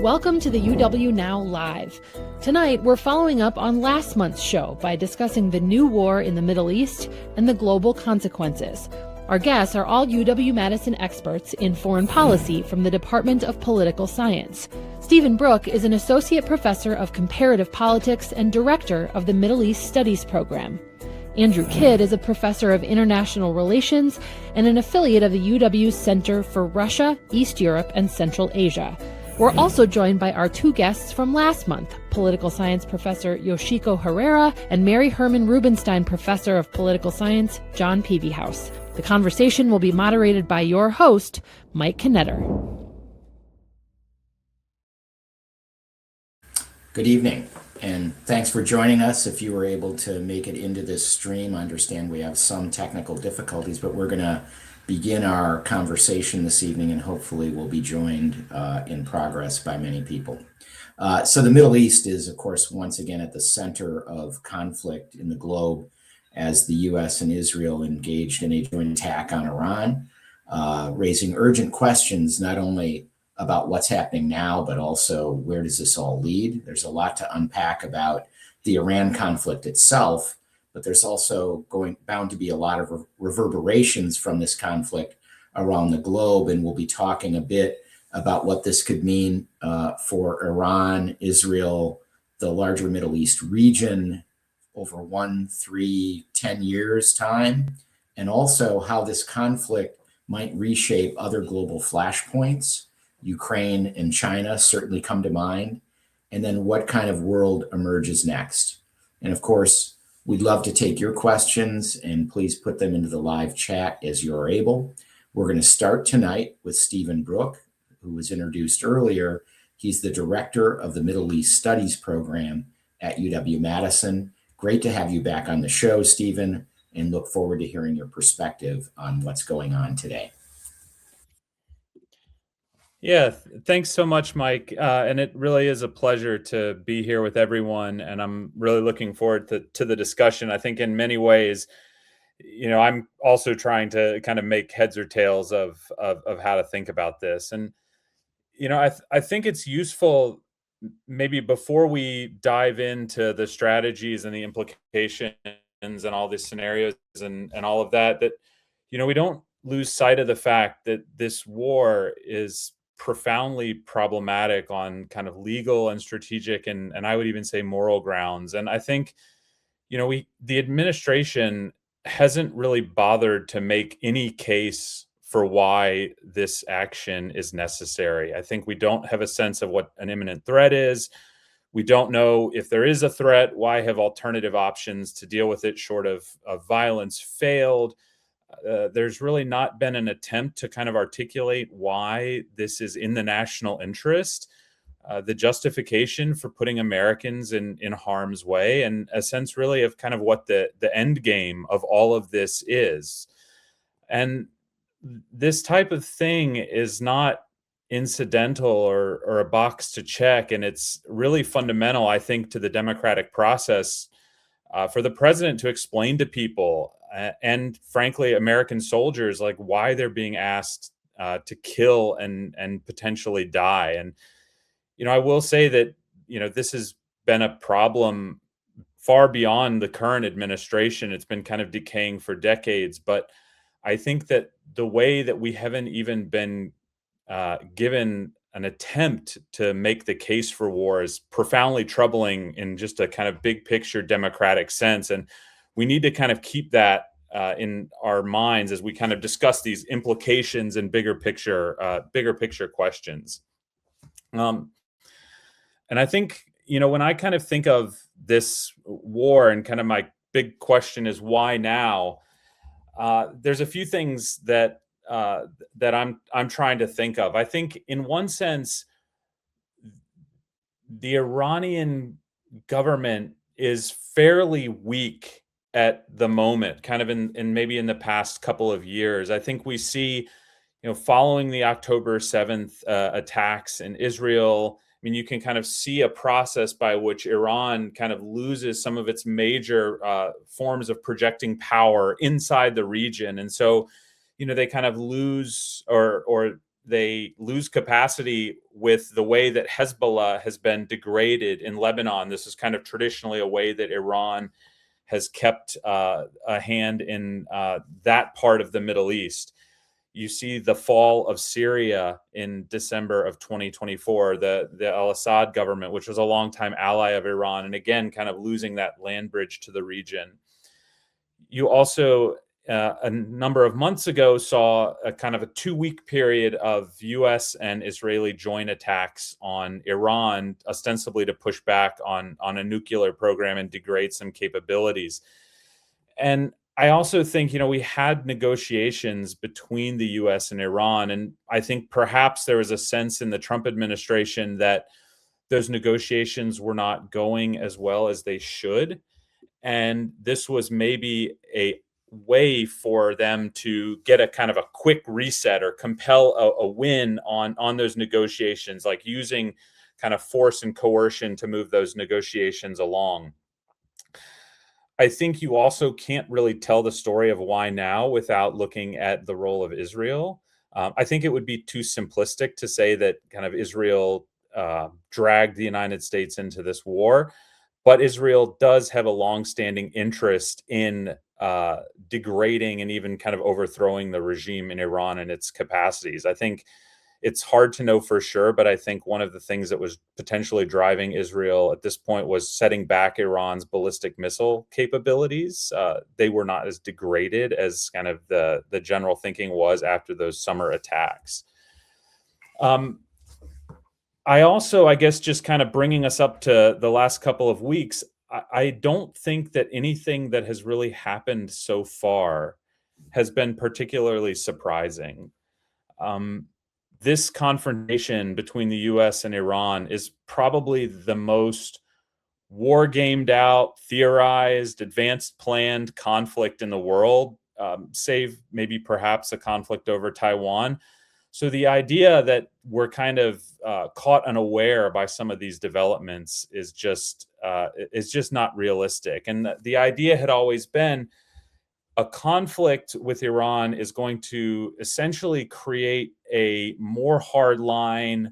Welcome to the UW Now Live. Tonight, we're following up on last month's show by discussing the new war in the Middle East and the global consequences. Our guests are all UW-Madison experts in foreign policy from the Department of Political Science. Stephen Brooke is an associate professor of comparative politics and director of the Middle East Studies program. Andrew Kidd is a professor of international relations and an affiliate of the UW's Center for Russia, East Europe, and Central Asia. We're also joined by our two guests from last month, political science professor Yoshiko Herrera and Mary Herman Rubenstein professor of political science, John Peevyhouse. The conversation will be moderated by your host, Mike Knetter. Good evening, and thanks for joining us. If you were able to make it into this stream, I understand we have some technical difficulties, but we're going to begin our conversation this evening, and hopefully we'll be joined in progress by many people. So the Middle East is, of course, once again at the center of conflict in the globe as the U.S. and Israel engaged in a joint attack on Iran, raising urgent questions not only about what's happening now, but also where does this all lead? There's a lot to unpack about the Iran conflict itself, but there's also bound to be a lot of reverberations from this conflict around the globe, and we'll be talking a bit about what this could mean for Iran, Israel, the larger Middle East region over 1, 3, 10 years' time, and also how this conflict might reshape other global flashpoints. Ukraine and China certainly come to mind, and then what kind of world emerges next. And of course, we'd love to take your questions, and please put them into the live chat as you're able. We're going to start tonight with Stephen Brooke, who was introduced earlier. He's the director of the Middle East Studies program at UW-Madison. Great to have you back on the show, Stephen, and look forward to hearing your perspective on what's going on today. Yeah, thanks so much, Mike. And it really is a pleasure to be here with everyone. And I'm really looking forward to the discussion. I think in many ways, I'm also trying to kind of make heads or tails of how to think about this. And, I think it's useful maybe before we dive into the strategies and the implications and all these scenarios and all of that, we don't lose sight of the fact that this war is profoundly problematic on kind of legal and strategic and I would even say moral grounds. And I think, the administration hasn't really bothered to make any case for why this action is necessary. I think we don't have a sense of what an imminent threat is. We don't know if there is a threat. Why have alternative options to deal with it short of violence failed? There's really not been an attempt to kind of articulate why this is in the national interest, the justification for putting Americans in harm's way, and a sense really of kind of what the end game of all of this is. And this type of thing is not incidental or a box to check, and it's really fundamental, I think, to the democratic process for the president to explain to people and frankly, American soldiers, like why they're being asked to kill and potentially die. And, I will say that, this has been a problem far beyond the current administration. It's been kind of decaying for decades. But I think that the way that we haven't even been given an attempt to make the case for war is profoundly troubling in just a kind of big picture democratic sense. And we need to kind of keep that in our minds as we kind of discuss these implications and bigger picture questions. And I think, when I kind of think of this war and kind of my big question is why now, there's a few things that I'm trying to think of. I think in one sense, the Iranian government is fairly weak at the moment, kind of in maybe in the past couple of years. I think we see, following the October 7th attacks in Israel, I mean, you can kind of see a process by which Iran kind of loses some of its major forms of projecting power inside the region. And so, they kind of lose or they lose capacity with the way that Hezbollah has been degraded in Lebanon. This is kind of traditionally a way that Iran has kept a hand in that part of the Middle East. You see the fall of Syria in December of 2024, the al-Assad government, which was a longtime ally of Iran, and again, kind of losing that land bridge to the region. You also, a number of months ago, saw a kind of a 2-week period of US and Israeli joint attacks on Iran, ostensibly to push back on a nuclear program and degrade some capabilities. And I also think, we had negotiations between the US and Iran, and I think perhaps there was a sense in the Trump administration that those negotiations were not going as well as they should. And this was maybe a way for them to get a kind of a quick reset or compel a win on those negotiations, like using kind of force and coercion to move those negotiations along. I think you also can't really tell the story of why now without looking at the role of Israel. I think it would be too simplistic to say that kind of Israel dragged the United States into this war, but Israel does have a longstanding interest in degrading and even kind of overthrowing the regime in Iran and its capacities. I think it's hard to know for sure, but I think one of the things that was potentially driving Israel at this point was setting back Iran's ballistic missile capabilities. They were not as degraded as kind of the general thinking was after those summer attacks. I guess just kind of bringing us up to the last couple of weeks, I don't think that anything that has really happened so far has been particularly surprising. This confrontation between the US and Iran is probably the most war gamed out, theorized, advanced planned conflict in the world, save maybe perhaps a conflict over Taiwan. So the idea that we're kind of caught unaware by some of these developments is just not realistic. And the idea had always been a conflict with Iran is going to essentially create a more hardline,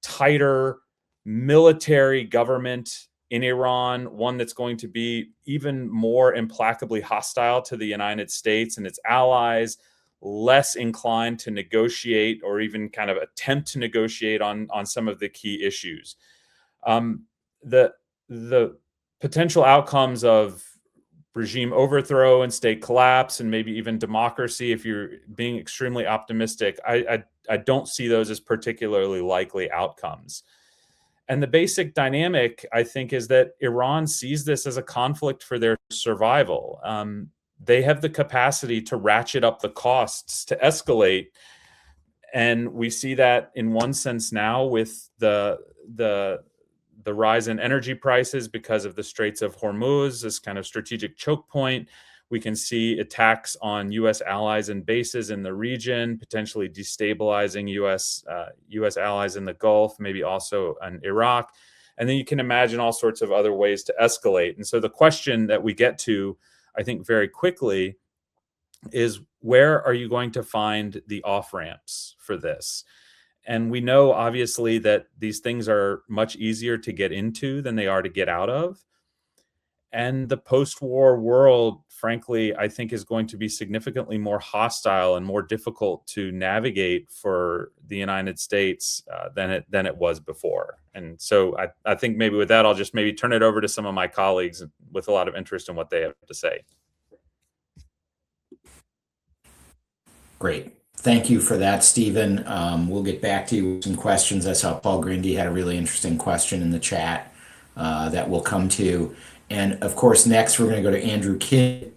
tighter military government in Iran, one that's going to be even more implacably hostile to the United States and its allies, less inclined to negotiate or even kind of attempt to negotiate on some of the key issues. The potential outcomes of regime overthrow and state collapse and maybe even democracy, if you're being extremely optimistic, I don't see those as particularly likely outcomes. And the basic dynamic, I think, is that Iran sees this as a conflict for their survival. They have the capacity to ratchet up the costs, to escalate. And we see that in one sense now with the rise in energy prices because of the Straits of Hormuz, this kind of strategic choke point. We can see attacks on U.S. allies and bases in the region, potentially destabilizing U.S. allies in the Gulf, maybe also in Iraq. And then you can imagine all sorts of other ways to escalate. And so the question that we get to, I think, very quickly is, where are you going to find the off-ramps for this? And we know, obviously, that these things are much easier to get into than they are to get out of. And the post-war world, frankly, I think is going to be significantly more hostile and more difficult to navigate for the United States than it was before. And so I think maybe with that, I'll just maybe turn it over to some of my colleagues with a lot of interest in what they have to say. Great. Thank you for that, Stephen. We'll get back to you with some questions. I saw Paul Grindy had a really interesting question in the chat that we'll come to. And of course, next we're going to go to Andrew Kidd,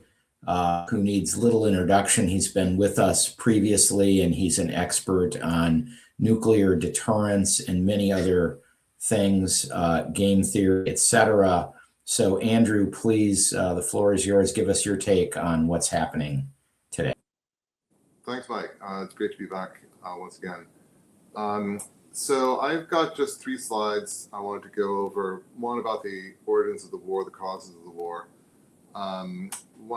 who needs little introduction. He's been with us previously, and he's an expert on nuclear deterrence and many other things, game theory, etc. So Andrew, please, the floor is yours. Give us your take on what's happening today. Thanks, Mike. It's great to be back once again. So I've got just 3 slides I wanted to go over. One about the origins of the war, the causes of the war. One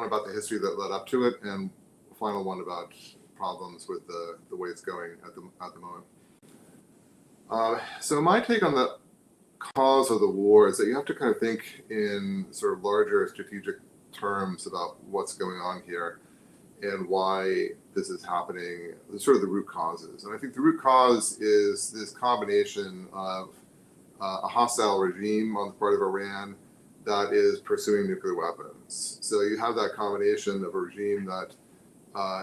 about the history that led up to it, and the final one about problems with the way it's going at the moment. So my take on the cause of the war is that you have to kind of think in sort of larger strategic terms about what's going on here and why this is happening, sort of the root causes. And I think the root cause is this combination of a hostile regime on the part of Iran that is pursuing nuclear weapons. So you have that combination of a regime that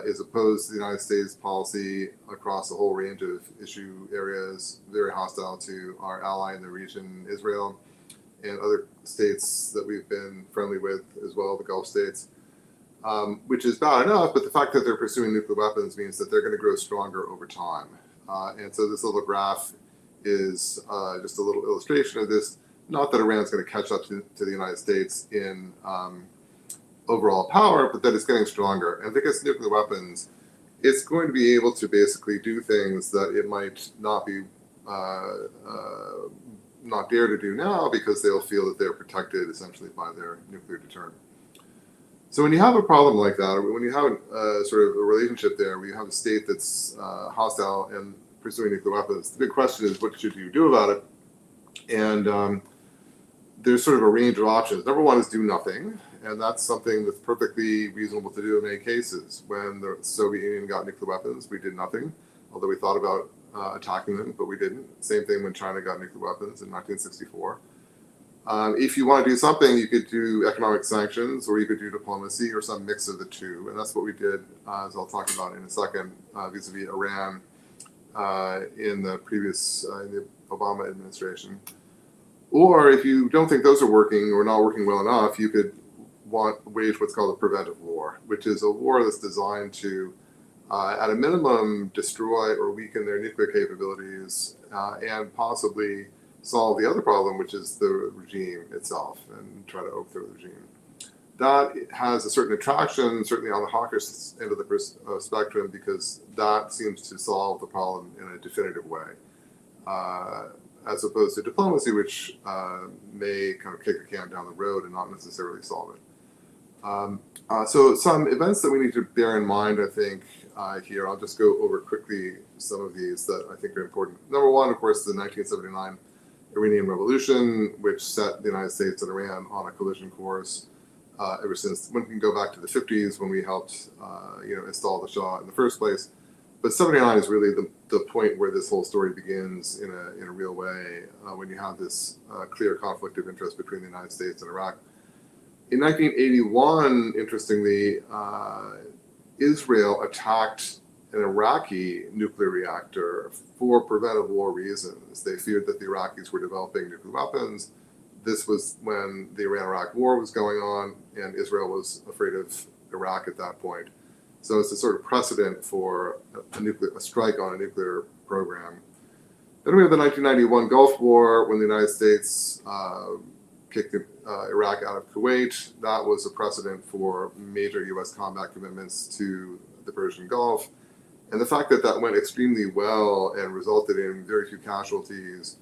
is opposed to the United States policy across a whole range of issue areas, very hostile to our ally in the region, Israel, and other states that we've been friendly with as well, the Gulf states, which is bad enough, but the fact that they're pursuing nuclear weapons means that they're going to grow stronger over time. And so this little graph is just a little illustration of this. Not that Iran's going to catch up to the United States in overall power, but that it's getting stronger. And because nuclear weapons, it's going to be able to basically do things that it might not be not dare to do now because they'll feel that they're protected essentially by their nuclear deterrent. So when you have a problem like that, or when you have sort of a relationship there where you have a state that's hostile and pursuing nuclear weapons, the big question is, what should you do about it? And there's sort of a range of options. Number one is do nothing, and that's something that's perfectly reasonable to do in many cases. When the Soviet Union got nuclear weapons, we did nothing, although we thought about attacking them, but we didn't. Same thing when China got nuclear weapons in 1964. If you want to do something, you could do economic sanctions, or you could do diplomacy, or some mix of the two, and that's what we did, as I'll talk about in a second, vis-a-vis Iran in the previous in the Obama administration. Or if you don't think those are working or not working well enough, you could wage what's called a preventive war, which is a war that's designed to, at a minimum, destroy or weaken their nuclear capabilities and possibly solve the other problem, which is the regime itself, and try to overthrow the regime. That has a certain attraction, certainly on the hawkish end of the spectrum, because that seems to solve the problem in a definitive way. As opposed to diplomacy, which may kind of kick the can down the road and not necessarily solve it. So some events that we need to bear in mind, I think, here, I'll just go over quickly some of these that I think are important. Number one, of course, the 1979 Iranian Revolution, which set the United States and Iran on a collision course ever since. One can go back to the 50s when we helped install the Shah in the first place. But 79 is really the point where this whole story begins in a real way, when you have this clear conflict of interest between the United States and Iraq. In 1981, interestingly, Israel attacked an Iraqi nuclear reactor for preventive war reasons. They feared that the Iraqis were developing nuclear weapons. This was when the Iran-Iraq war was going on, and Israel was afraid of Iraq at that point. So it's a sort of precedent for a strike on a nuclear program. Then we have the 1991 Gulf War, when the United States kicked Iraq out of Kuwait. That was a precedent for major U.S. combat commitments to the Persian Gulf. And the fact that that went extremely well and resulted in very few casualties,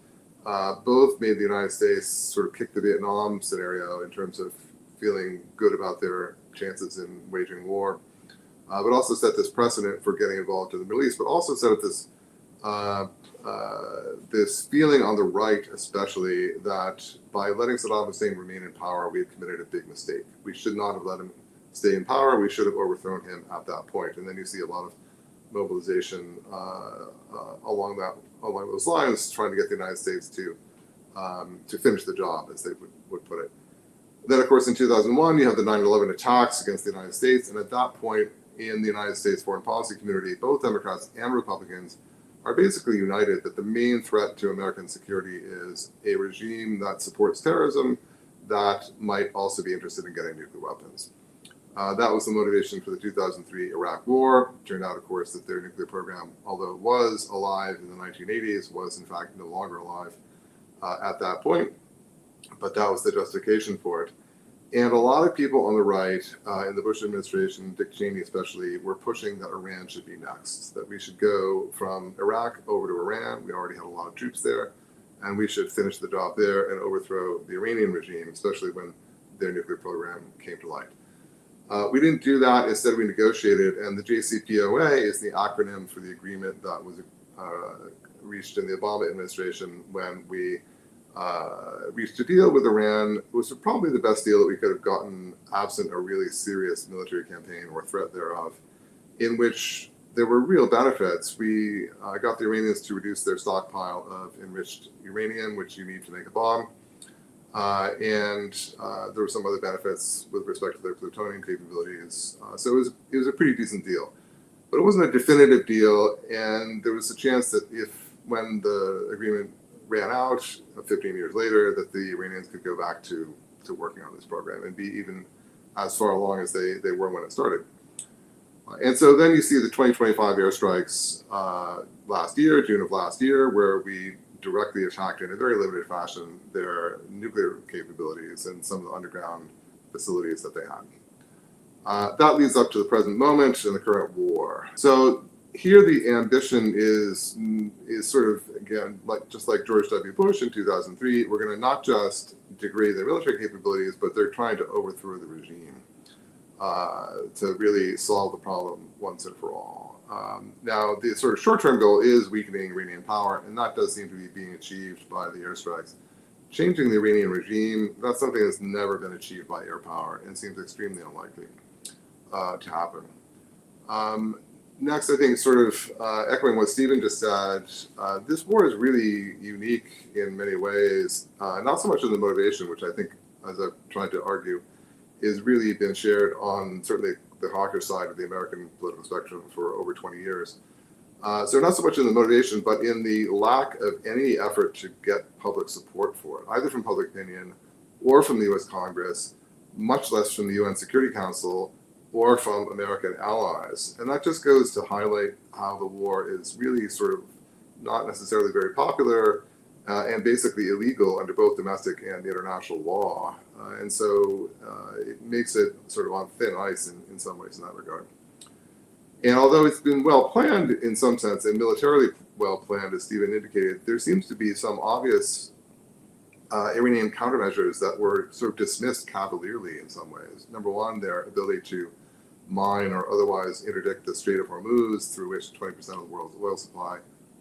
both made the United States sort of kick the Vietnam scenario in terms of feeling good about their chances in waging war. But also set this precedent for getting involved in the Middle East, but also set up this this feeling on the right, especially, that by letting Saddam Hussein remain in power, we had committed a big mistake. We should not have let him stay in power. We should have overthrown him at that point. And then you see a lot of mobilization along those lines, trying to get the United States to finish the job, as they would put it. Then, of course, in 2001, you have the 9/11 attacks against the United States, and at that point, in the United States foreign policy community, both Democrats and Republicans are basically united that the main threat to American security is a regime that supports terrorism that might also be interested in getting nuclear weapons. That was the motivation for the 2003 Iraq War. It turned out, of course, that their nuclear program, although it was alive in the 1980s, was in fact no longer alive at that point. But that was the justification for it. And a lot of people on the right, in the Bush administration, Dick Cheney especially, were pushing that Iran should be next, that we should go from Iraq over to Iran. We already had a lot of troops there, and we should finish the job there and overthrow the Iranian regime, especially when their nuclear program came to light. We didn't do that. Instead, we negotiated, and the JCPOA is the acronym for the agreement that was reached in the Obama administration when we reached a deal with Iran. It was probably the best deal that we could have gotten absent a really serious military campaign or threat thereof, in which there were real benefits. We got the Iranians to reduce their stockpile of enriched uranium, which you need to make a bomb. And there were some other benefits with respect to their plutonium capabilities. So it was a pretty decent deal. But it wasn't a definitive deal, and there was a chance that when the agreement ran out 15 years later, that the Iranians could go back to working on this program and be even as far along as they were when it started. And so then you see the 2025 airstrikes last year, June of last year, where we directly attacked in a very limited fashion their nuclear capabilities and some of the underground facilities that they had. That leads up to the present moment and the current war. So here the ambition is sort of, again, just like George W. Bush in 2003, we're going to not just degrade their military capabilities, but they're trying to overthrow the regime to really solve the problem once and for all. Now, the sort of short-term goal is weakening Iranian power, and that does seem to be being achieved by the airstrikes. Changing the Iranian regime, that's something that's never been achieved by air power and seems extremely unlikely to happen. Next, I think sort of echoing what Stephen just said, this war is really unique in many ways, not so much in the motivation, which I think, as I've tried to argue, is really been shared on certainly the hawkish side of the American political spectrum for over 20 years. So not so much in the motivation, but in the lack of any effort to get public support for it, either from public opinion or from the US Congress, much less from the UN Security Council or from American allies. And that just goes to highlight how the war is really sort of not necessarily very popular and basically illegal under both domestic and international law. And so it makes it sort of on thin ice in some ways in that regard. And although it's been well planned in some sense and militarily well planned, as Stephen indicated, there seems to be some obvious Iranian countermeasures that were sort of dismissed cavalierly in some ways. Number one, their ability to mine or otherwise interdict the Strait of Hormuz, through which 20% of the world's oil supply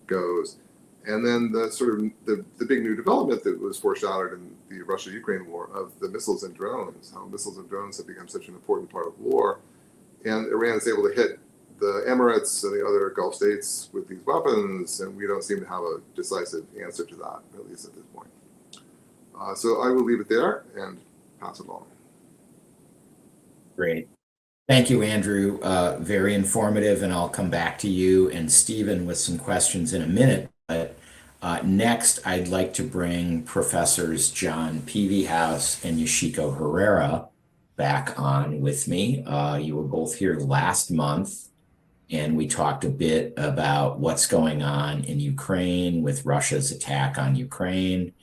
goes. And then the sort of the big new development that was foreshadowed in the Russia-Ukraine war of the missiles and drones, how missiles and drones have become such an important part of war. And Iran is able to hit the Emirates and the other Gulf states with these weapons, and we don't seem to have a decisive answer to that, at least at this point. So I will leave it there and pass it on. Great. Thank you, Andrew. Very informative, and I'll come back to you and Stephen with some questions in a minute. But next, I'd like to bring Professors John Peavyhouse and Yoshiko Herrera back on with me. You were both here last month, and we talked a bit about what's going on in Ukraine with Russia's attack on Ukraine.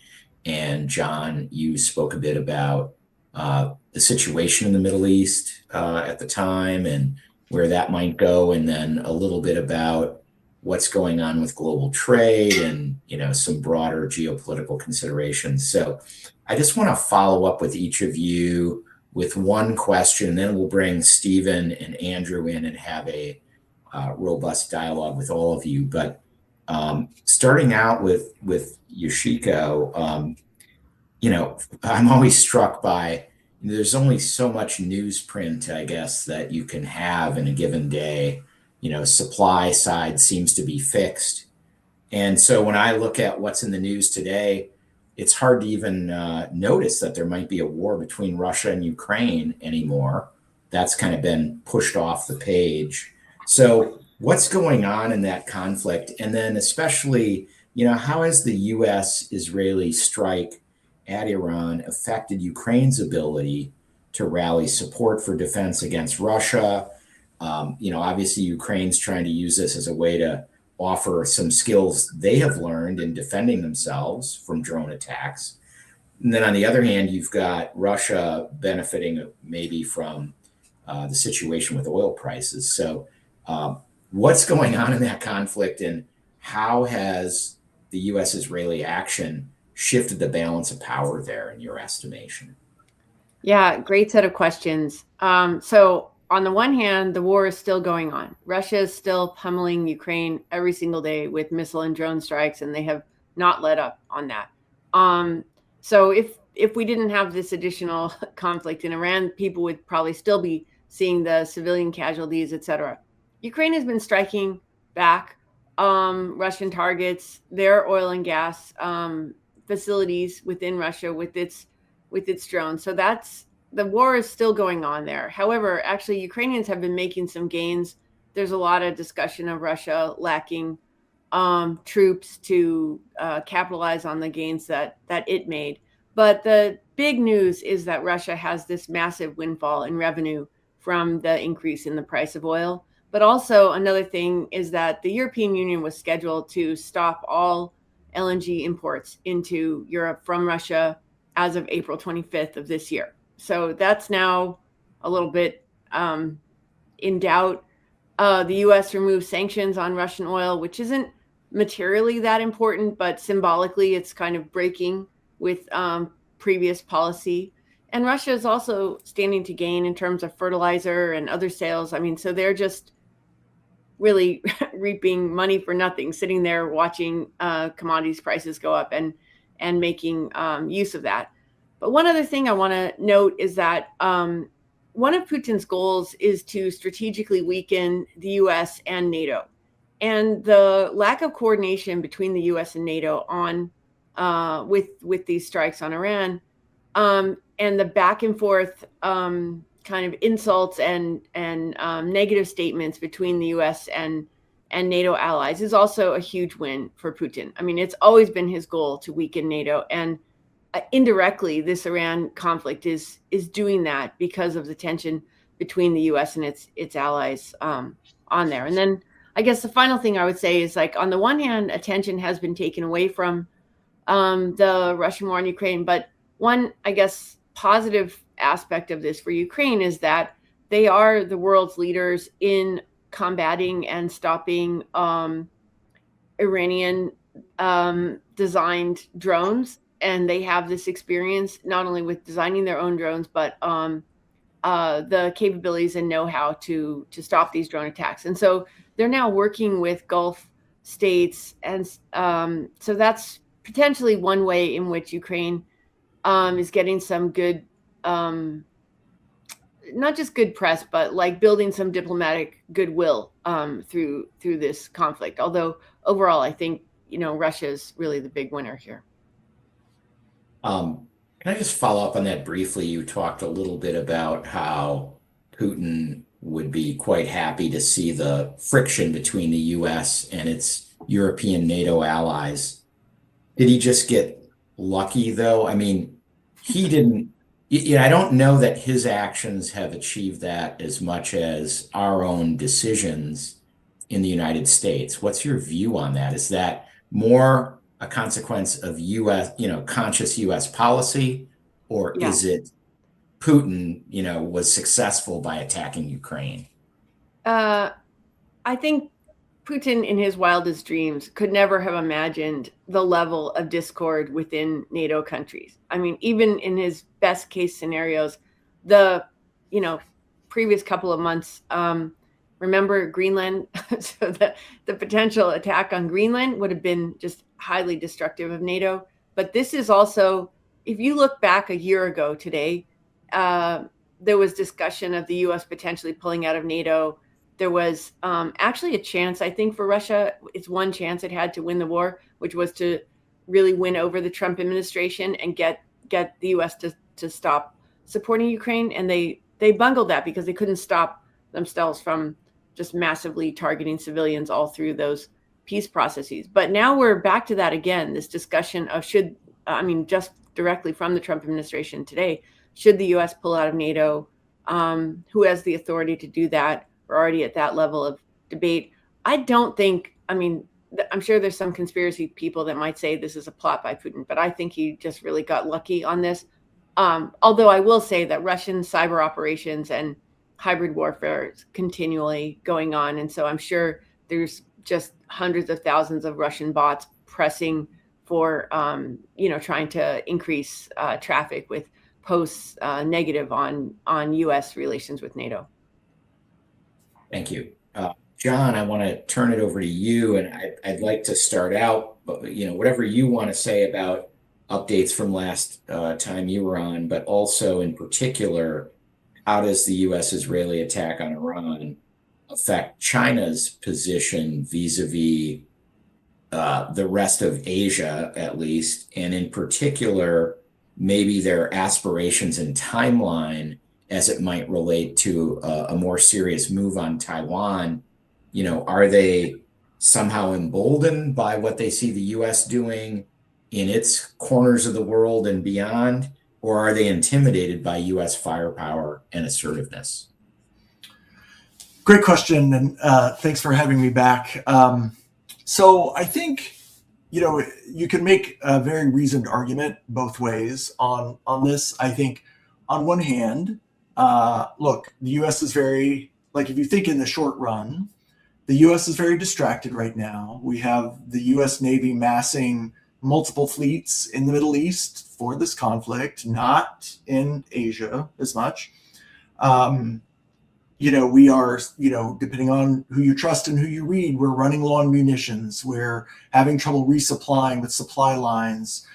And John, you spoke a bit about the situation in the Middle East at the time and where that might go, and then a little bit about what's going on with global trade and, you know, some broader geopolitical considerations. So I just want to follow up with each of you with one question, and then we'll bring Stephen and Andrew in and have a robust dialogue with all of you. But starting out with Yoshiko, you know, I'm always struck by, there's only so much newsprint, I guess, that you can have in a given day. You know, supply side seems to be fixed. And so when I look at what's in the news today, it's hard to even notice that there might be a war between Russia and Ukraine anymore. That's kind of been pushed off the page. So what's going on in that conflict? And then especially, you know, how has the US-Israeli strike at Iran affected Ukraine's ability to rally support for defense against Russia? You know, obviously Ukraine's trying to use this as a way to offer some skills they have learned in defending themselves from drone attacks. And then on the other hand, you've got Russia benefiting maybe from the situation with oil prices. So what's going on in that conflict, and how has the US-Israeli action shifted the balance of power there in your estimation? Yeah, great set of questions. So on the one hand, the war is still going on. Russia is still pummeling Ukraine every single day with missile and drone strikes, and they have not let up on that. So if we didn't have this additional conflict in Iran, people would probably still be seeing the civilian casualties, etc. Ukraine has been striking back Russian targets, their oil and gas facilities within Russia with its drones. So that's the war is still going on there. However, actually, Ukrainians have been making some gains. There's a lot of discussion of Russia lacking troops to capitalize on the gains that it made. But the big news is that Russia has this massive windfall in revenue from the increase in the price of oil. But also another thing is that the European Union was scheduled to stop all LNG imports into Europe from Russia as of April 25th of this year. So that's now a little bit in doubt. The U.S. removed sanctions on Russian oil, which isn't materially that important, but symbolically it's kind of breaking with previous policy. And Russia is also standing to gain in terms of fertilizer and other sales. I mean, so they're just really reaping money for nothing, sitting there watching commodities prices go up and making use of that. But one other thing I want to note is that one of Putin's goals is to strategically weaken the U.S. and NATO. And the lack of coordination between the U.S. and NATO on with these strikes on Iran and the back and forth kind of insults and negative statements between the U.S. and NATO allies is also a huge win for Putin. I mean, it's always been his goal to weaken NATO, and indirectly, this Iran conflict is doing that because of the tension between the U.S. and its allies on there. And then I guess the final thing I would say is, like, on the one hand, attention has been taken away from the Russian war in Ukraine, but one, I guess, positive aspect of this for Ukraine is that they are the world's leaders in combating and stopping Iranian designed drones. And they have this experience not only with designing their own drones, but the capabilities and know-how to stop these drone attacks. And so they're now working with Gulf states. And so that's potentially one way in which Ukraine is getting some good, not just good press, but like building some diplomatic goodwill through this conflict. Although overall, I think, Russia is really the big winner here. Can I just follow up on that briefly? You talked a little bit about how Putin would be quite happy to see the friction between the U.S. and its European NATO allies. Did he just get lucky, though? I mean, he didn't. I don't know that his actions have achieved that as much as our own decisions in the United States. What's your view on that? Is that more a consequence of U.S., conscious U.S. policy, or is it Putin, was successful by attacking Ukraine? I think Putin, in his wildest dreams, could never have imagined the level of discord within NATO countries. I mean, even in his best case scenarios, the, previous couple of months, remember Greenland? So the potential attack on Greenland would have been just highly destructive of NATO. But this is also, if you look back a year ago today, there was discussion of the U.S. potentially pulling out of NATO. There was actually a chance, I think, for Russia. It's one chance it had to win the war, which was to really win over the Trump administration and get the U.S. to stop supporting Ukraine. And they bungled that because they couldn't stop themselves from just massively targeting civilians all through those peace processes. But now we're back to that again, this discussion of just directly from the Trump administration today, should the U.S. pull out of NATO? Who has the authority to do that? We're already at that level of debate. I don't think, I'm sure there's some conspiracy people that might say this is a plot by Putin, but I think he just really got lucky on this. Although I will say that Russian cyber operations and hybrid warfare is continually going on. And so I'm sure there's just hundreds of thousands of Russian bots pressing for, trying to increase traffic with posts negative on U.S. relations with NATO. Thank you. John, I want to turn it over to you, and I'd like to start out, whatever you want to say about updates from last time you were on, but also in particular, how does the U.S.-Israeli attack on Iran affect China's position vis-a-vis the rest of Asia, at least, and in particular, maybe their aspirations and timeline as it might relate to a more serious move on Taiwan? Are they somehow emboldened by what they see the U.S. doing in its corners of the world and beyond, or are they intimidated by U.S. firepower and assertiveness? Great question, and thanks for having me back. So I think, you can make a very reasoned argument both ways on this. I think on one hand, look, the U.S. is very, if you think in the short run, the U.S. is very distracted right now. We have the U.S. Navy massing multiple fleets in the Middle East for this conflict, not in Asia as much. We are, depending on who you trust and who you read, we're running low on munitions. We're having trouble resupplying with supply lines.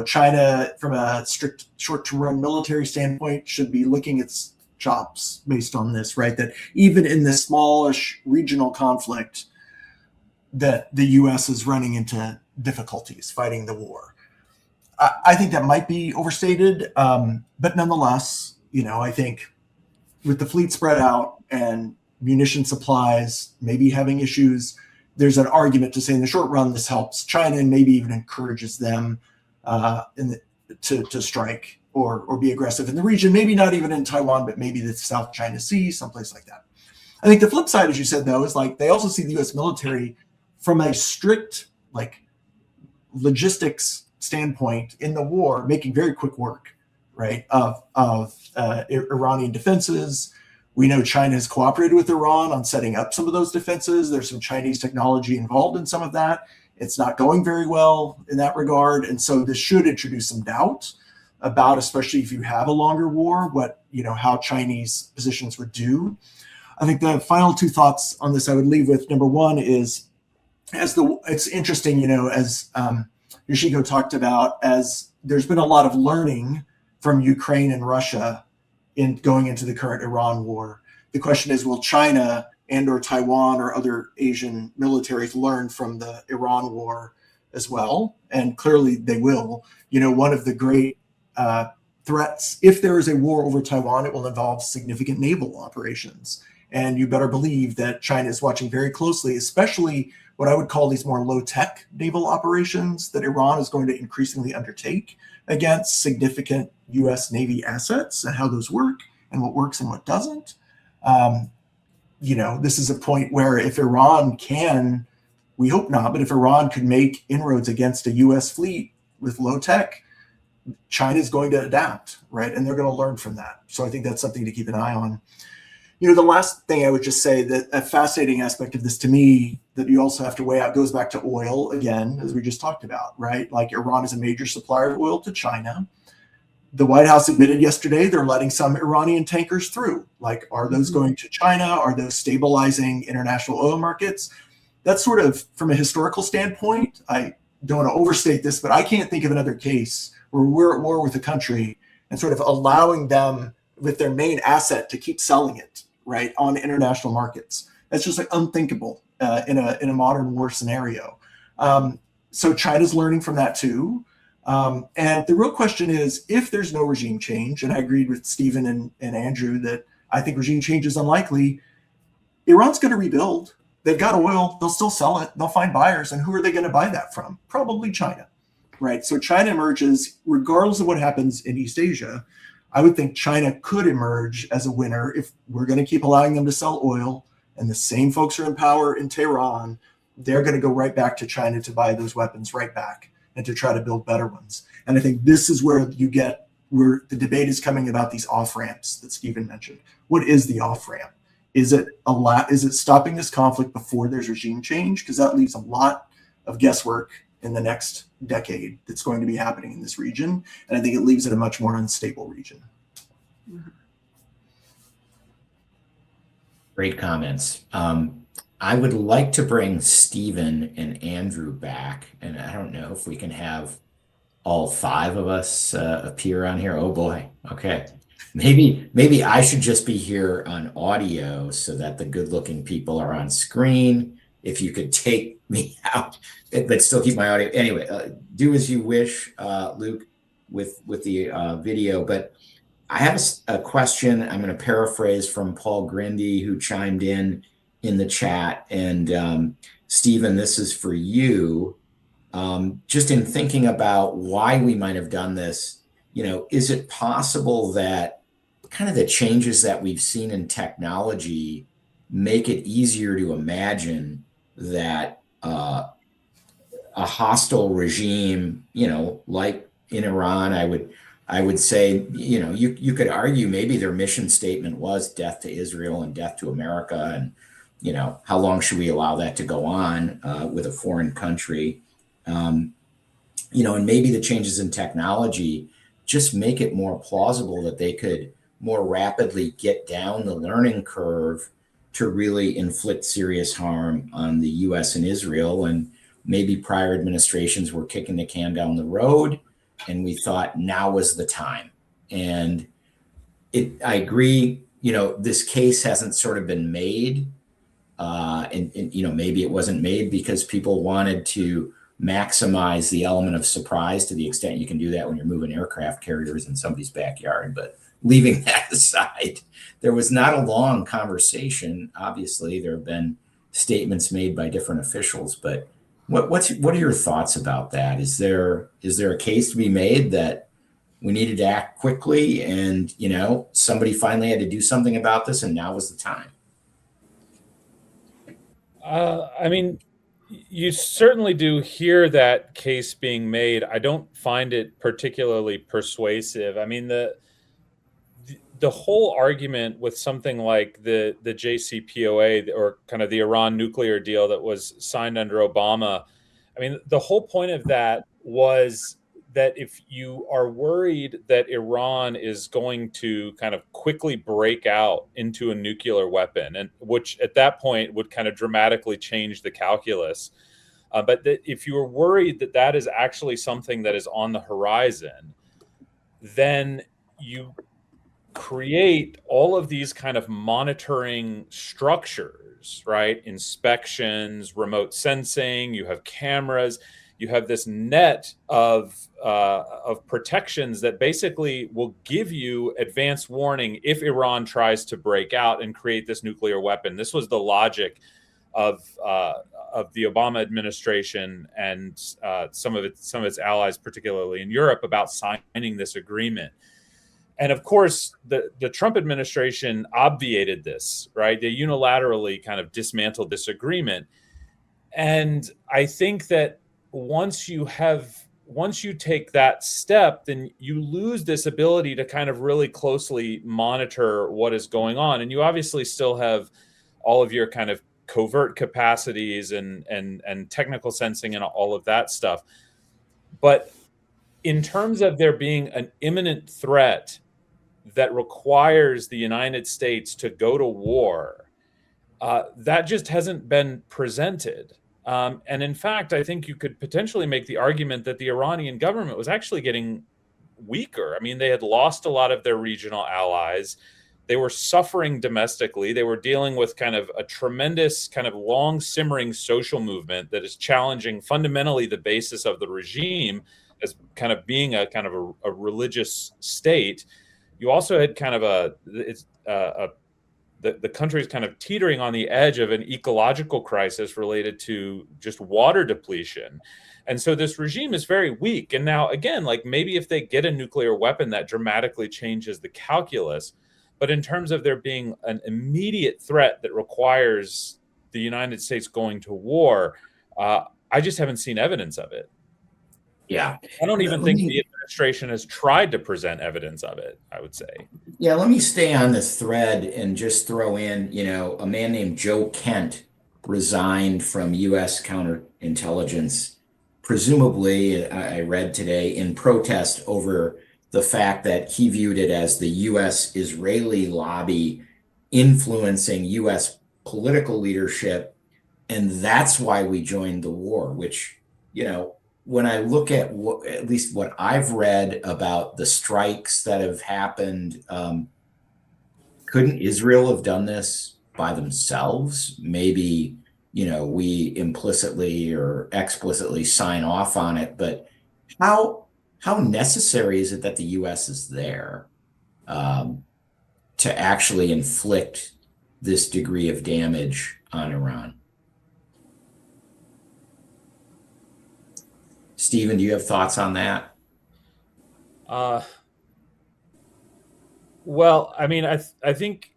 China, from a strict short-to-run military standpoint, should be licking its chops based on this, right? That even in this smallish regional conflict, that the U.S. is running into difficulties fighting the war. I think that might be overstated, but nonetheless, I think with the fleet spread out and munition supplies maybe having issues, there's an argument to say in the short run this helps China and maybe even encourages them to strike or be aggressive in the region, maybe not even in Taiwan, but maybe the South China Sea, someplace like that. I think the flip side, as you said, though, is they also see the U.S. military from a strict logistics standpoint in the war, making very quick work, right, of Iranian defenses. We know China has cooperated with Iran on setting up some of those defenses. There's some Chinese technology involved in some of that. It's not going very well in that regard. And so this should introduce some doubt about, especially if you have a longer war, how Chinese positions would do. I think the final two thoughts on this I would leave with, number one is, it's interesting, as Yoshiko talked about, as there's been a lot of learning from Ukraine and Russia in going into the current Iran war. The question is, will China and or Taiwan or other Asian militaries learn from the Iran war as well? And clearly they will. One of the great threats, if there is a war over Taiwan, it will involve significant naval operations. And you better believe that China is watching very closely, especially what I would call these more low-tech naval operations that Iran is going to increasingly undertake against significant U.S. Navy assets and how those work and what works and what doesn't. This is a point where if Iran can, we hope not, but if Iran could make inroads against a U.S. fleet with low tech, China is going to adapt, right? And they're going to learn from that. So I think that's something to keep an eye on. The last thing I would just say, that a fascinating aspect of this to me that you also have to weigh out goes back to oil again, as we just talked about, right? Iran is a major supplier of oil to China. The White House admitted yesterday they're letting some Iranian tankers through. Are those going to China? Are those stabilizing international oil markets? That's sort of, from a historical standpoint, I don't want to overstate this, but I can't think of another case where we're at war with a country and sort of allowing them with their main asset to keep selling it, right, on international markets. That's just unthinkable in a modern war scenario. So China's learning from that too. And the real question is, if there's no regime change, and I agreed with Stephen and Andrew that I think regime change is unlikely, Iran's going to rebuild. They've got oil. They'll still sell it. They'll find buyers. And who are they going to buy that from? Probably China, right? So China emerges, regardless of what happens in East Asia. I would think China could emerge as a winner if we're going to keep allowing them to sell oil, and the same folks are in power in Tehran. They're going to go right back to China to buy those weapons right back and to try to build better ones. And I think this is where where the debate is coming about these off-ramps that Stephen mentioned. What is the off-ramp? Is it stopping this conflict before there's regime change? Because that leaves a lot of guesswork in the next decade that's going to be happening in this region. And I think it leaves it a much more unstable region. Great comments. I would like to bring Stephen and Andrew back, and I don't know if we can have all five of us appear on here. Oh boy. Okay. Maybe I should just be here on audio so that the good-looking people are on screen. If you could take me out, but still keep my audio. Anyway, do as you wish, Luke, with the video. But I have a question. I'm going to paraphrase from Paul Grindy, who chimed in the chat. And Stephen, this is for you. Just in thinking about why we might have done this, is it possible that kind of the changes that we've seen in technology make it easier to imagine that a hostile regime, like in Iran, I would say, you could argue maybe their mission statement was death to Israel and death to America. And, how long should we allow that to go on with a foreign country? And maybe the changes in technology just make it more plausible that they could more rapidly get down the learning curve to really inflict serious harm on the U.S. and Israel. And maybe prior administrations were kicking the can down the road, and we thought now was the time. And I agree, this case hasn't sort of been made. And maybe it wasn't made because people wanted to maximize the element of surprise to the extent you can do that when you're moving aircraft carriers in somebody's backyard. But leaving that aside, there was not a long conversation. Obviously, there have been statements made by different officials, but what are your thoughts about that? Is there a case to be made that we needed to act quickly and, somebody finally had to do something about this and now was the time? I mean, you certainly do hear that case being made. I don't find it particularly persuasive. I mean, the whole argument with something like the JCPOA, or kind of the Iran nuclear deal that was signed under Obama, I mean, the whole point of that was that if you are worried that Iran is going to kind of quickly break out into a nuclear weapon, and which at that point would kind of dramatically change the calculus, but that if you are worried that that is actually something that is on the horizon, then you create all of these kind of monitoring structures, right? Inspections, remote sensing, you have cameras, you have this net of protections that basically will give you advance warning if Iran tries to break out and create this nuclear weapon. This was the logic of the Obama administration and some of its allies, particularly in Europe, about signing this agreement. And of course, the Trump administration obviated this, right? They unilaterally kind of dismantled this agreement. And I think that once you take that step, then you lose this ability to kind of really closely monitor what is going on. And you obviously still have all of your kind of covert capacities and technical sensing and all of that stuff. But in terms of there being an imminent threat that requires the United States to go to war, that just hasn't been presented. And in fact, I think you could potentially make the argument that the Iranian government was actually getting weaker. I mean, they had lost a lot of their regional allies. They were suffering domestically. They were dealing with kind of a tremendous kind of long simmering social movement that is challenging fundamentally the basis of the regime as kind of being a kind of a religious state. You also had kind of the country is kind of teetering on the edge of an ecological crisis related to just water depletion. And so this regime is very weak. And now, again, like maybe if they get a nuclear weapon, that dramatically changes the calculus. But in terms of there being an immediate threat that requires the United States going to war, I just haven't seen evidence of it. Yeah. I don't even think the administration has tried to present evidence of it, I would say. Yeah, let me stay on this thread and just throw in, a man named Joe Kent resigned from U.S. counterintelligence presumably, I read today, in protest over the fact that he viewed it as the U.S.-Israeli lobby influencing U.S. political leadership, and that's why we joined the war, which, when I look at at least what I've read about the strikes that have happened, couldn't Israel have done this by themselves? Maybe, we implicitly or explicitly sign off on it, but how necessary is it that the U.S. is there to actually inflict this degree of damage on Iran? Stephen, do you have thoughts on that? Well, I mean, I think,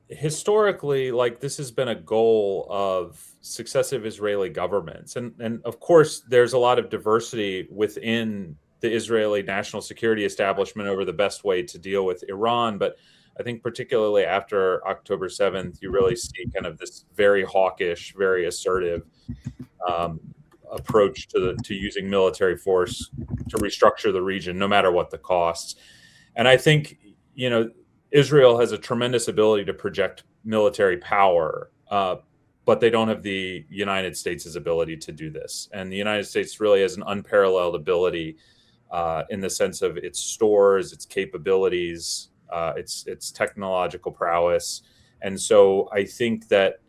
historically, like, this has been a goal of successive Israeli governments. And of course, there's a lot of diversity within the Israeli national security establishment over the best way to deal with Iran. But I think particularly after October 7th, you really see kind of this very hawkish, very assertive approach to using military force to restructure the region, no matter what the costs. And I think, Israel has a tremendous ability to project military power, but they don't have the United States' ability to do this. And the United States really has an unparalleled ability in the sense of its stores, its capabilities, its technological prowess. And so I think that,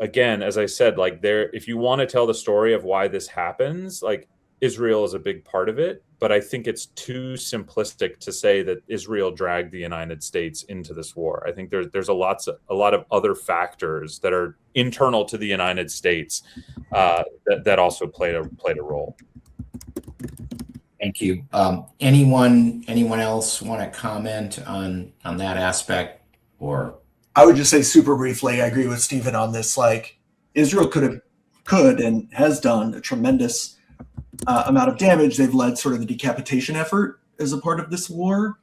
again, as I said, like, if you want to tell the story of why this happens, like, Israel is a big part of it, but I think it's too simplistic to say that Israel dragged the United States into this war. I think there's a lot of other factors that are internal to the United States that also played a role. Thank you. Anyone else want to comment on that aspect? Or I would just say super briefly, I agree with Stephen on this. Like, Israel could and has done a tremendous amount of damage. They've led sort of the decapitation effort as a part of this war.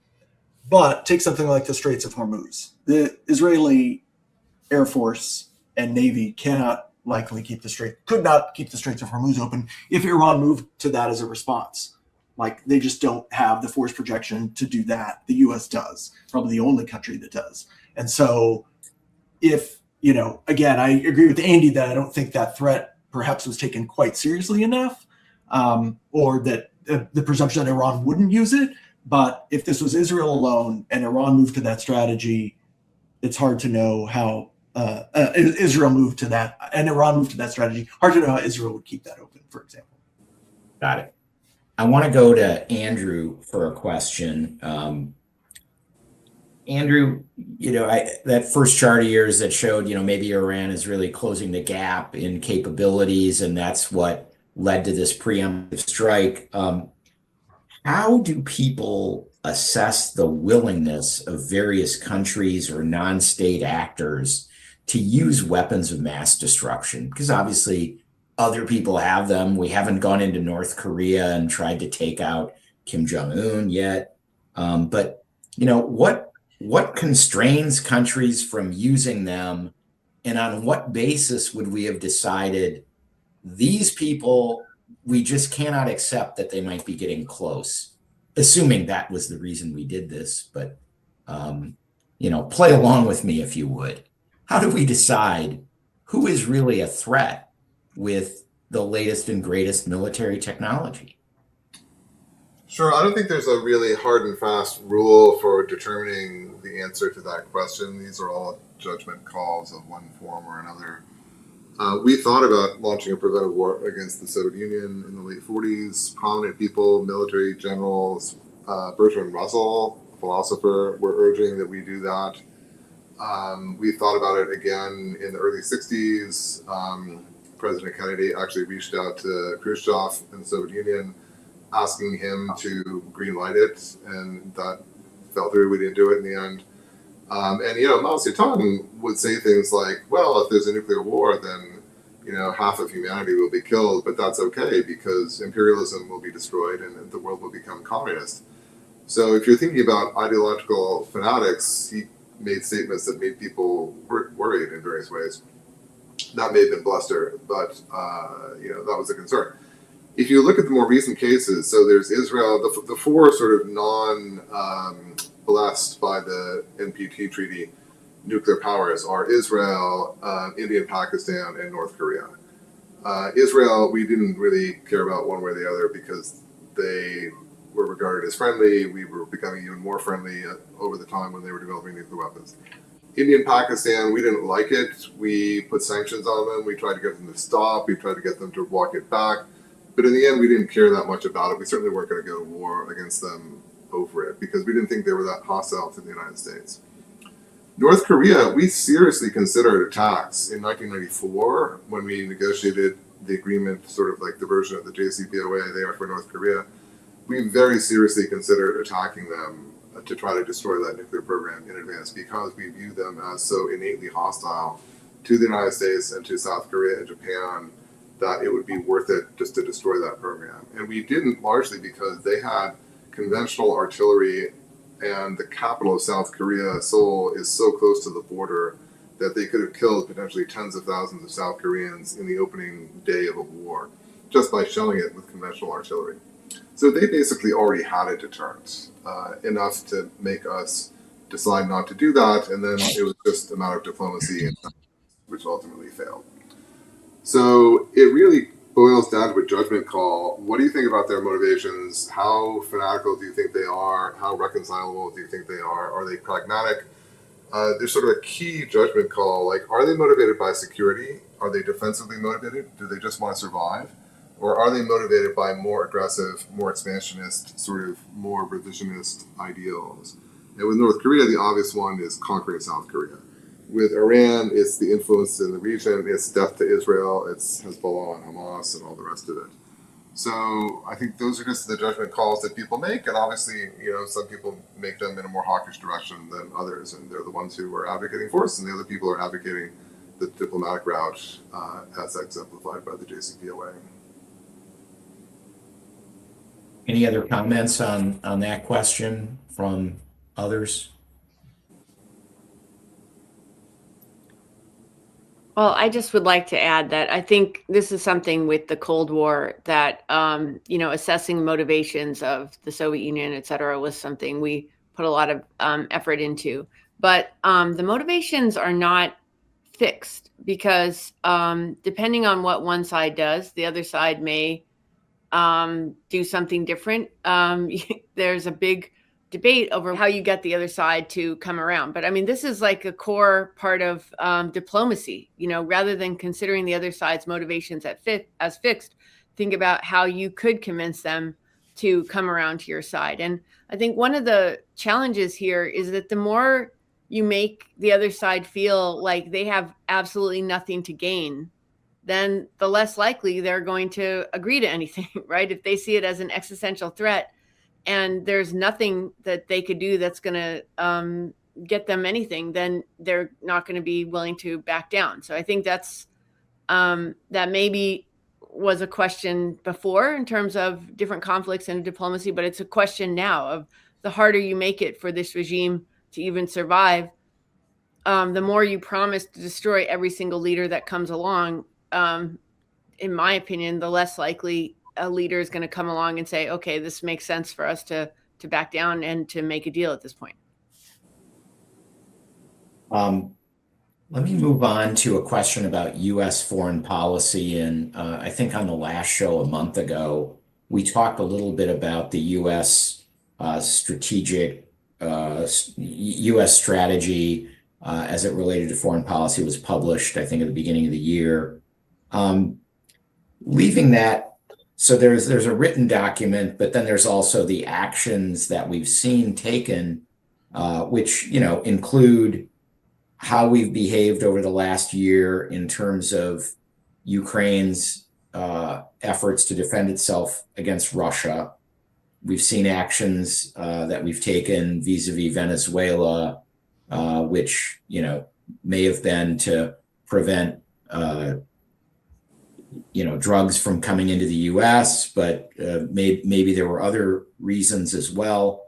But take something like the Straits of Hormuz. The Israeli Air Force and Navy could not keep the Straits of Hormuz open if Iran moved to that as a response. Like, they just don't have the force projection to do that. The U.S. does, probably the only country that does. And so if, again, I agree with Andy that I don't think that threat perhaps was taken quite seriously enough, or that the presumption that Iran wouldn't use it. But if this was Israel alone and Iran moved to that strategy, it's hard to know how Israel moved to that and Iran moved to that strategy. Hard to know how Israel would keep that open, for example. Got it. I want to go to Andrew for a question. Andrew, that first chart of yours that showed, maybe Iran is really closing the gap in capabilities, and that's what led to this preemptive strike. How do people assess the willingness of various countries or non-state actors to use weapons of mass destruction? Because obviously other people have them. We haven't gone into North Korea and tried to take out Kim Jong-un yet. But what constrains countries from using them, and on what basis would we have decided these people, we just cannot accept that they might be getting close, assuming that was the reason we did this? But, play along with me if you would. How do we decide who is really a threat with the latest and greatest military technology? Sure. I don't think there's a really hard and fast rule for determining the answer to that question. These are all judgment calls of one form or another. We thought about launching a preventive war against the Soviet Union in the late 40s. Prominent people, military generals, Bertrand Russell, a philosopher, were urging that we do that. We thought about it again in the early 60s. President Kennedy actually reached out to Khrushchev in the Soviet Union, asking him to green light it, and that fell through. We didn't do it in the end. Mao Zedong would say things like, well, if there's a nuclear war, then, half of humanity will be killed, but that's okay because imperialism will be destroyed and the world will become communist. So if you're thinking about ideological fanatics, he made statements that made people worried in various ways. That may have been bluster, but that was a concern. If you look at the more recent cases, so there's Israel, the four sort of non-blessed by the NPT treaty nuclear powers are Israel, India and Pakistan, and North Korea. Israel, we didn't really care about one way or the other because they were regarded as friendly. We were becoming even more friendly over the time when they were developing nuclear weapons. India and Pakistan, we didn't like it. We put sanctions on them. We tried to get them to stop. We tried to get them to walk it back. But in the end, we didn't care that much about it. We certainly weren't going to go to war against them over it because we didn't think they were that hostile to the United States. North Korea, we seriously considered attacks in 1994 when we negotiated the agreement, sort of like the version of the JCPOA they are for North Korea. We very seriously considered attacking them to try to destroy that nuclear program in advance because we view them as so innately hostile to the United States and to South Korea and Japan that it would be worth it just to destroy that program. And we didn't largely because they had conventional artillery and the capital of South Korea, Seoul, is so close to the border that they could have killed potentially tens of thousands of South Koreans in the opening day of a war just by shelling it with conventional artillery. So they basically already had a deterrent, enough to make us decide not to do that, and then it was just a matter of diplomacy, which ultimately failed. So it really boils down to a judgment call. What do you think about their motivations? How fanatical do you think they are? How reconcilable do you think they are? Are they pragmatic? There's sort of a key judgment call, like, are they motivated by security? Are they defensively motivated? Do they just want to survive? Or are they motivated by more aggressive, more expansionist, sort of more revisionist ideals? And with North Korea, the obvious one is conquering South Korea. With Iran, it's the influence in the region, it's death to Israel, it's Hezbollah and Hamas and all the rest of it. So I think those are just the judgment calls that people make, and obviously, some people make them in a more hawkish direction than others, and they're the ones who are advocating force, and the other people are advocating the diplomatic route as exemplified by the JCPOA. Any other comments on that question from others? Well, I just would like to add that I think this is something with the Cold War that, assessing motivations of the Soviet Union, et cetera, was something we put a lot of effort into. But the motivations are not fixed because depending on what one side does, the other side may do something different. There's a big debate over how you get the other side to come around. But I mean, this is like a core part of diplomacy, rather than considering the other side's motivations as fixed, think about how you could convince them to come around to your side. And I think one of the challenges here is that the more you make the other side feel like they have absolutely nothing to gain, then the less likely they're going to agree to anything, right? If they see it as an existential threat and there's nothing that they could do that's going to get them anything, then they're not going to be willing to back down. So I think that's that maybe was a question before in terms of different conflicts and diplomacy, but it's a question now of the harder you make it for this regime to even survive, the more you promise to destroy every single leader that comes along. In my opinion, the less likely a leader is going to come along and say, okay, this makes sense for us to back down and to make a deal at this point. Let me move on to a question about U.S. foreign policy. And I think on the last show a month ago, we talked a little bit about the U.S. strategic U.S. strategy as it related to foreign policy. It was published, I think, at the beginning of the year. Leaving that, so there's a written document, but then there's also the actions that we've seen taken, which include how we've behaved over the last year in terms of Ukraine's efforts to defend itself against Russia. We've seen actions that we've taken vis-a-vis Venezuela, which may have been to prevent drugs from coming into the U.S., but maybe there were other reasons as well.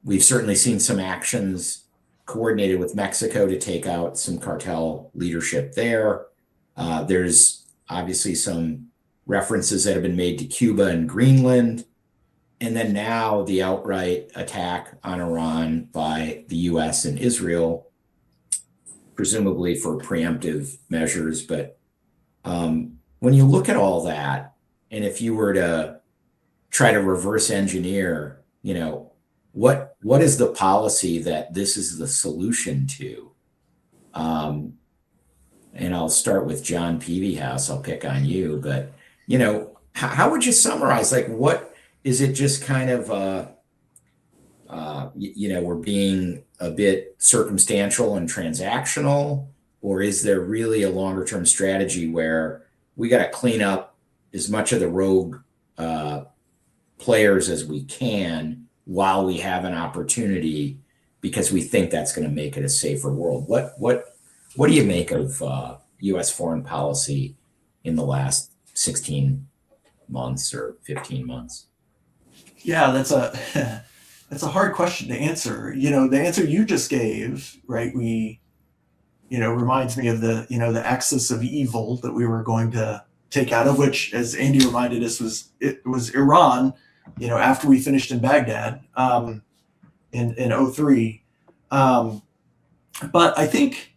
We've certainly seen some actions coordinated with Mexico to take out some cartel leadership there. There's obviously some references that have been made to Cuba and Greenland. And then now the outright attack on Iran by the US and Israel, presumably for preemptive measures. But when you look at all that, and if you were to try to reverse engineer, what is the policy that this is the solution to? And I'll start with John Peavyhouse. I'll pick on you, but how would you summarize? Like, what is it? Just kind of we're being a bit circumstantial and transactional, or is there really a longer term strategy where we got to clean up as much of the rogue players as we can while we have an opportunity, because we think that's going to make it a safer world? What do you make of U.S. foreign policy in the last 16 months or 15 months? Yeah, that's a hard question to answer. The answer you just gave, right? Reminds me of the axis of evil that we were going to take out of, which, as Andy reminded us, was Iran. After we finished in Baghdad in 2003. But I think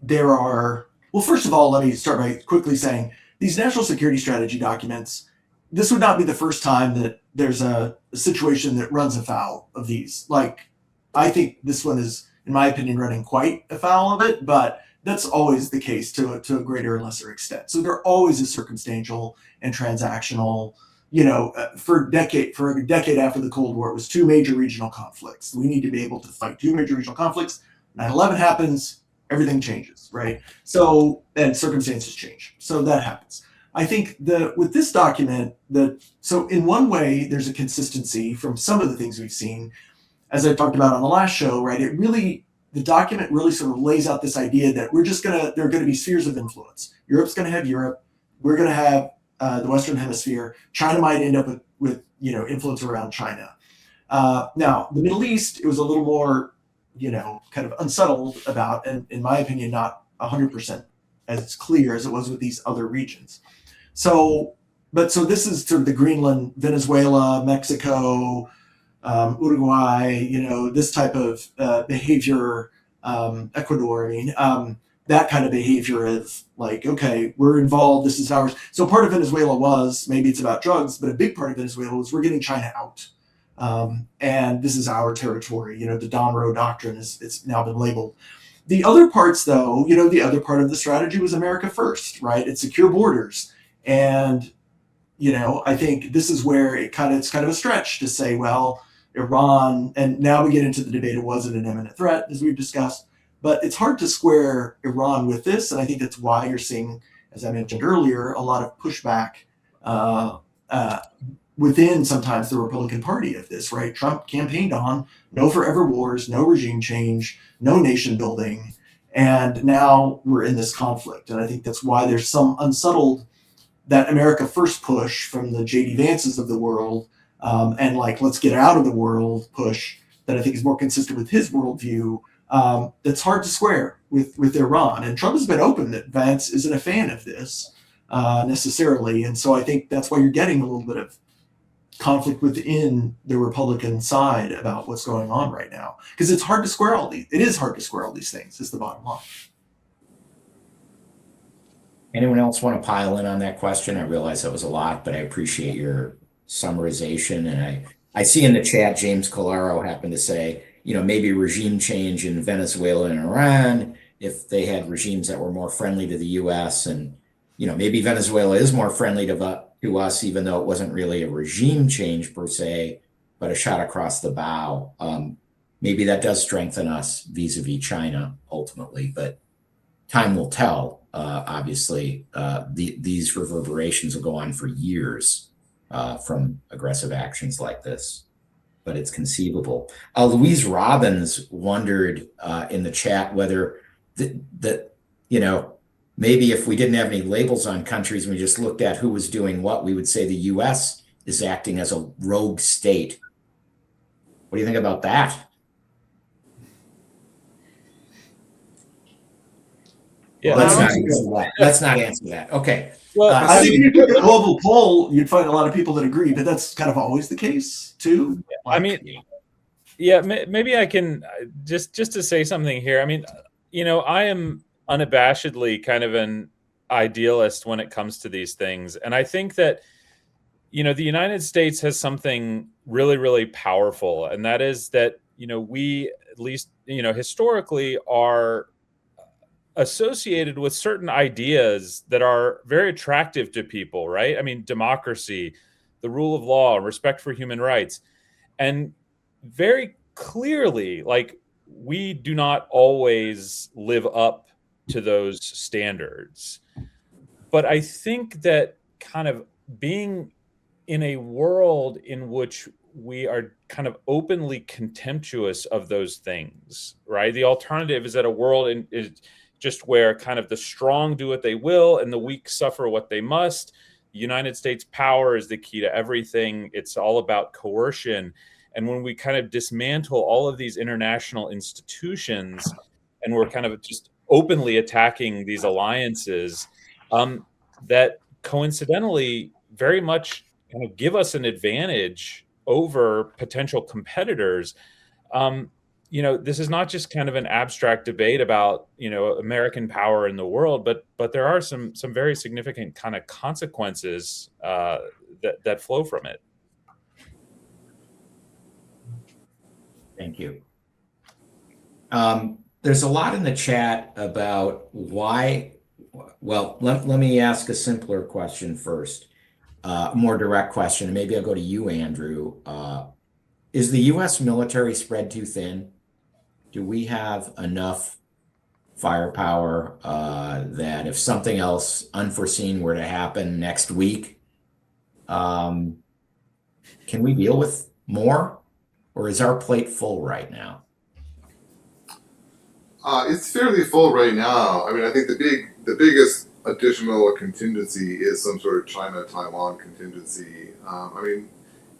there are. Well, first of all, let me start by quickly saying these national security strategy documents. This would not be the first time that there's a situation that runs afoul of these. Like, I think this one is, in my opinion, running quite afoul of it, but that's always the case to a greater or lesser extent. So there always is circumstantial and transactional. For a decade after the Cold War, it was two major regional conflicts. We need to be able to fight two major regional conflicts. 9/11 happens, everything changes, right? So, and circumstances change. So that happens. I think with this document, so in one way, there's a consistency from some of the things we've seen, as I talked about on the last show, right? The document really sort of lays out this idea that there are going to be spheres of influence. Europe's going to have Europe. We're going to have the Western Hemisphere. China might end up with influence around China. Now, the Middle East, it was a little more, kind of unsettled about, and in my opinion, not 100% as clear as it was with these other regions. So this is sort of the Greenland, Venezuela, Mexico, Uruguay, this type of behavior, Ecuador, that kind of behavior of like, okay, we're involved, this is ours. So part of Venezuela was, maybe it's about drugs, but a big part of Venezuela was we're getting China out. And this is our territory. The Donroe Doctrine it's now been labeled. The other parts, though, the other part of the strategy was America first, right? It's secure borders. And, I think this is where it's kind of a stretch to say, well, Iran, and now we get into the debate, it wasn't an imminent threat, as we've discussed, but it's hard to square Iran with this. And I think that's why you're seeing, as I mentioned earlier, a lot of pushback within sometimes the Republican Party of this, right? Trump campaigned on no forever wars, no regime change, no nation building. And now we're in this conflict. And I think that's why there's some unsettled, that America first push from the J.D. Vances of the world, and like, let's get out of the world push that I think is more consistent with his worldview. That's hard to square with Iran. And Trump has been open that Vance isn't a fan of this necessarily. And so I think that's why you're getting a little bit of conflict within the Republican side about what's going on right now. Because it's hard to square all these. It is hard to square all these things, is the bottom line. Anyone else want to pile in on that question? I realize that was a lot, but I appreciate your summarization. And I see in the chat, James Colaro happened to say, maybe regime change in Venezuela and Iran, if they had regimes that were more friendly to the U.S. And, maybe Venezuela is more friendly to us, even though it wasn't really a regime change per se, but a shot across the bow. Maybe that does strengthen us vis-a-vis China ultimately, but time will tell. Obviously, these reverberations will go on for years from aggressive actions like this, but it's conceivable. Louise Robbins wondered in the chat whether maybe if we didn't have any labels on countries and we just looked at who was doing what, we would say the U.S. is acting as a rogue state. What do you think about that? Yeah. Let's Well- not answer that. Let's not answer that. Okay. Well, Uh, I think if you took a global poll, you'd find a lot of people that agree, but that's kind of always the case too. I mean, yeah, maybe I can just to say something here. I mean, I am unabashedly kind of an idealist when it comes to these things, and I think that the United States has something really, really powerful, and that is that we, at least historically, are associated with certain ideas that are very attractive to people, right? I mean, democracy, the rule of law, respect for human rights. And very clearly, like, we do not always live up to those standards. But I think that kind of being in a world in which we are kind of openly contemptuous of those things, right? The alternative is that a world is just where kind of the strong do what they will and the weak suffer what they must. The United States power is the key to everything. It's all about coercion. And when we kind of dismantle all of these international institutions and we're kind of just openly attacking these alliances, that coincidentally very much kind of give us an advantage over potential competitors. This is not just kind of an abstract debate about American power in the world, but there are some very significant kind of consequences that flow from it. Thank you. There's a lot in the chat about why. Well, let me ask a simpler question first, a more direct question. Maybe I'll go to you, Andrew. Is the U.S. military spread too thin? Do we have enough firepower that if something else unforeseen were to happen next week, can we deal with more? Or is our plate full right now? It's fairly full right now. I mean, I think the biggest additional contingency is some sort of China-Taiwan contingency. I mean,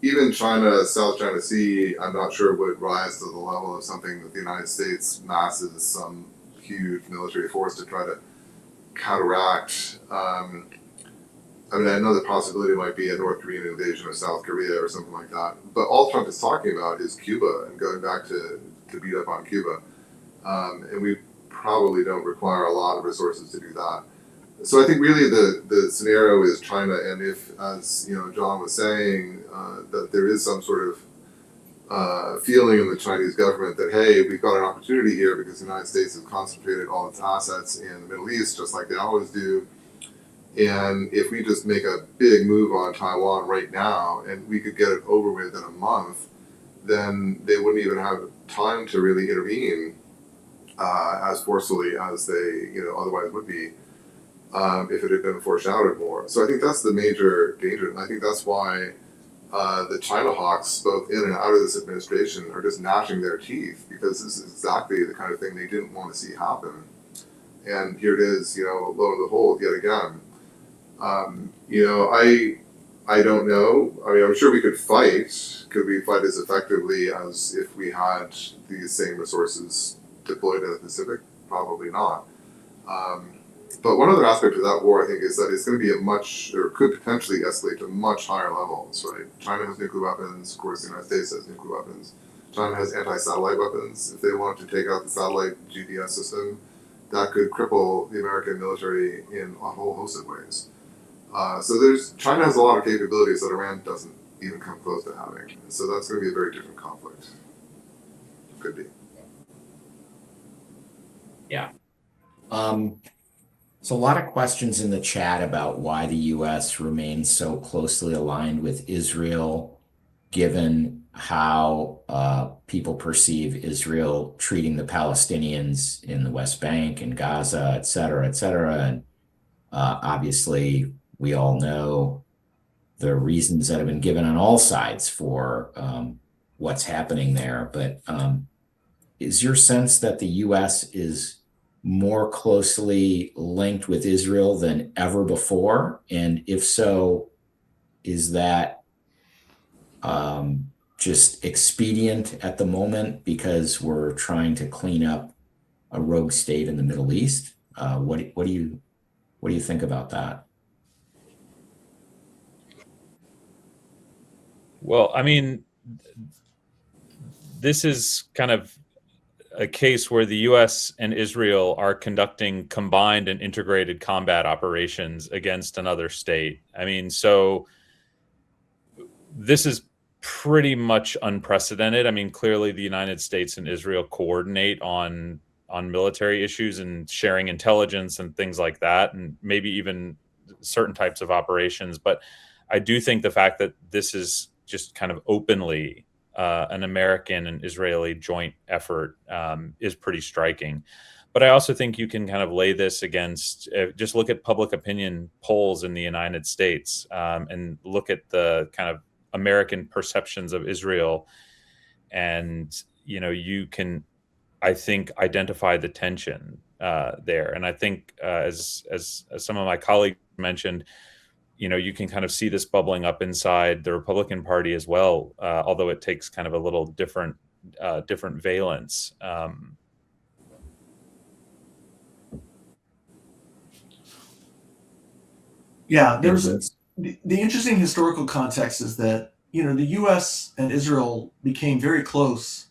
even China, South China Sea, I'm not sure would rise to the level of something that the United States masses some huge military force to try to counteract. I mean, I know the possibility might be a North Korean invasion of South Korea or something like that. But all Trump is talking about is Cuba and going back to beat up on Cuba. And we probably don't require a lot of resources to do that. So I think really the scenario is China, and if, as John was saying, that there is some sort of feeling in the Chinese government that, hey, we've got an opportunity here because the United States has concentrated all its assets in the Middle East, just like they always do. And if we just make a big move on Taiwan right now, and we could get it over with in a month, then they wouldn't even have time to really intervene as forcefully as they otherwise would be if it had been foreshadowed more. So I think that's the major danger, and I think that's why the China hawks, both in and out of this administration, are just gnashing their teeth, because this is exactly the kind of thing they didn't want to see happen. And here it is, lo and behold, yet again. I don't know. I mean, I'm sure we could fight. Could we fight as effectively as if we had these same resources deployed in the Pacific? Probably not. But one other aspect of that war, I think, is that it's going to be could potentially escalate to much higher levels, right? China has nuclear weapons. Of course, the United States has nuclear weapons. China has anti-satellite weapons. If they want to take out the satellite GPS system, that could cripple the American military in a whole host of ways. So China has a lot of capabilities that Iran doesn't even come close to having. So that's going to be a very different conflict. Could be. Yeah. So a lot of questions in the chat about why the U.S. remains so closely aligned with Israel, given how people perceive Israel treating the Palestinians in the West Bank and Gaza, et cetera, et cetera. And obviously, we all know the reasons that have been given on all sides for what's happening there. But is your sense that the U.S. is more closely linked with Israel than ever before? And if so, is that just expedient at the moment because we're trying to clean up a rogue state in the Middle East? What do you think about that? Well, I mean, this is kind of a case where the U.S. and Israel are conducting combined and integrated combat operations against another state. I mean, so this is pretty much unprecedented. I mean, clearly the United States and Israel coordinate on military issues and sharing intelligence and things like that, and maybe even certain types of operations. But I do think the fact that this is just kind of openly an American and Israeli joint effort is pretty striking. But I also think you can kind of lay this against, just look at public opinion polls in the United States and look at the kind of American perceptions of Israel. And, you know, you can, I think, identify the tension there. And I think as some of my colleagues mentioned, you know, you can kind of see this bubbling up inside the Republican Party as well, although it takes kind of a little different valence. Yeah, there's the interesting historical context is that, you know, the U.S. and Israel became very close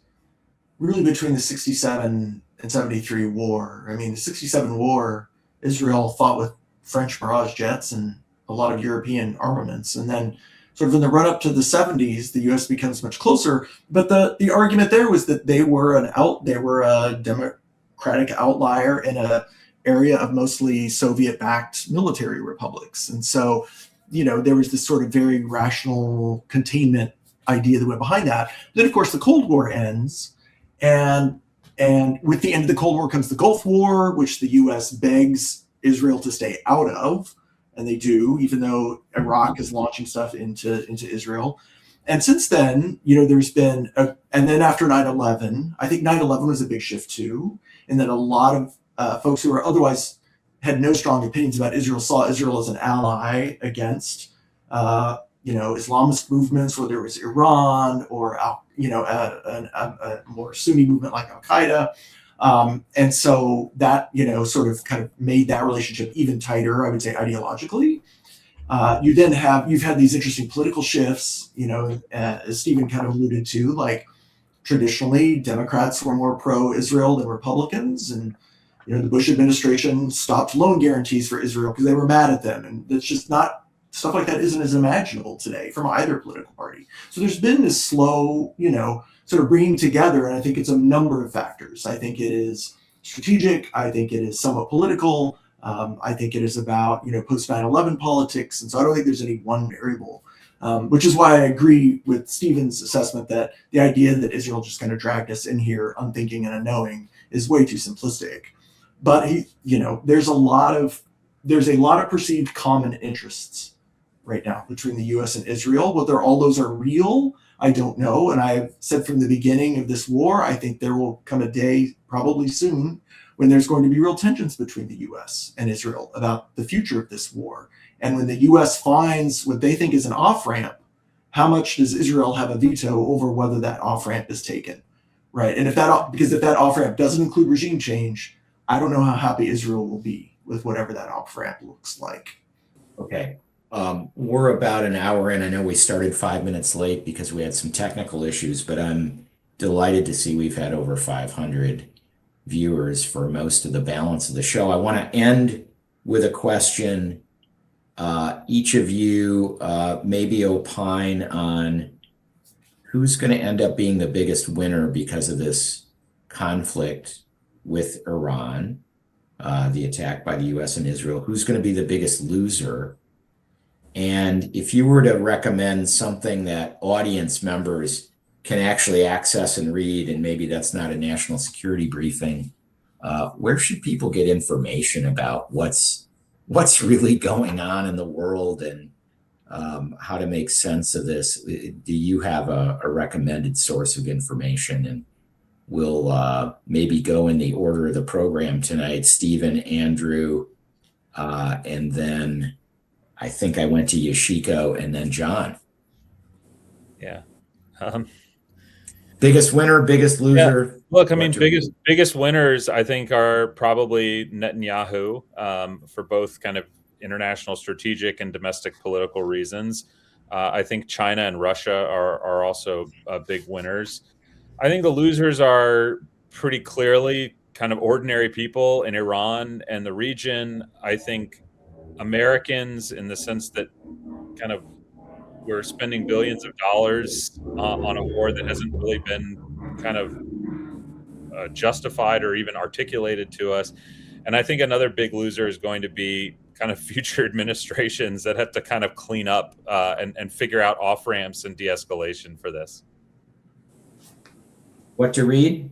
really between the 67 and 73 war. I mean, the 67 war, Israel fought with French Mirage jets and a lot of European armaments. And then sort of in the run up to the 70s, the U.S. becomes much closer. But the argument there was that they were a democratic outlier in a area of mostly Soviet-backed military republics. And so, you know, there was this sort of very rational containment idea that went behind that. Then, of course, the Cold War ends, and with the end of the Cold War comes the Gulf War, which the U.S. begs Israel to stay out of, and they do, even though Iraq is launching stuff into Israel. And since then, you know, there's been and then after 9/11, I think 9/11 was a big shift too, and that a lot of folks who were otherwise had no strong opinions about Israel saw Israel as an ally against, you know, Islamist movements, whether it was Iran or, you know, a more Sunni movement like Al Qaeda. And so that, you know, sort of kind of made that relationship even tighter, I would say, ideologically. You've had these interesting political shifts, you know, as Stephen kind of alluded to, like traditionally Democrats were more pro-Israel than Republicans, and you know, the Bush administration stopped loan guarantees for Israel because they were mad at them. And it's just not, stuff like that isn't as imaginable today from either political party. So there's been this slow, you know, sort of bringing together. And I think it's a number of factors. I think it is strategic. I think it is somewhat political. I think it is about, you know, post 9/11 politics. And so I don't think there's any one variable, which is why I agree with Stephen's assessment that the idea that Israel just kind of dragged us in here unthinking and unknowing is way too simplistic. But you know, there's a lot of perceived common interests right now between the U.S. and Israel. Whether all those are real, I don't know. And I've said from the beginning of this war, I think there will come a day, probably soon, when there's going to be real tensions between the U.S. and Israel about the future of this war. And when the U.S. finds what they think is an off-ramp, how much does Israel have a veto over whether that off-ramp is taken, right? And because if that off-ramp doesn't include regime change, I don't know how happy Israel will be with whatever that off-ramp looks like. Okay. We're about an hour in. I know we started 5 minutes late because we had some technical issues, but I'm delighted to see we've had over 500 viewers for most of the balance of the show. I want to end with a question. Each of you maybe opine on who's going to end up being the biggest winner because of this conflict with Iran, the attack by the U.S. and Israel. Who's going to be the biggest loser? And if you were to recommend something that audience members can actually access and read, and maybe that's not a national security briefing, where should people get information about what's really going on in the world and how to make sense of this? Do you have a recommended source of information? And we'll maybe go in the order of the program tonight. Stephen, Andrew, and then I think I went to Yoshiko and then John. Yeah. Biggest winner, biggest loser. Look, I What mean, to biggest winners, I think, are probably Netanyahu, for both kind of international strategic and domestic political reasons. I think China and Russia are also big winners. I think the losers are pretty clearly kind of ordinary people in Iran and the region. I think Americans, in the sense that kind of we're spending billions of dollars on a war that hasn't really been kind of justified or even articulated to us. And I think another big loser is going to be kind of future administrations that have to kind of clean up and figure out off ramps and de-escalation for this. what to read?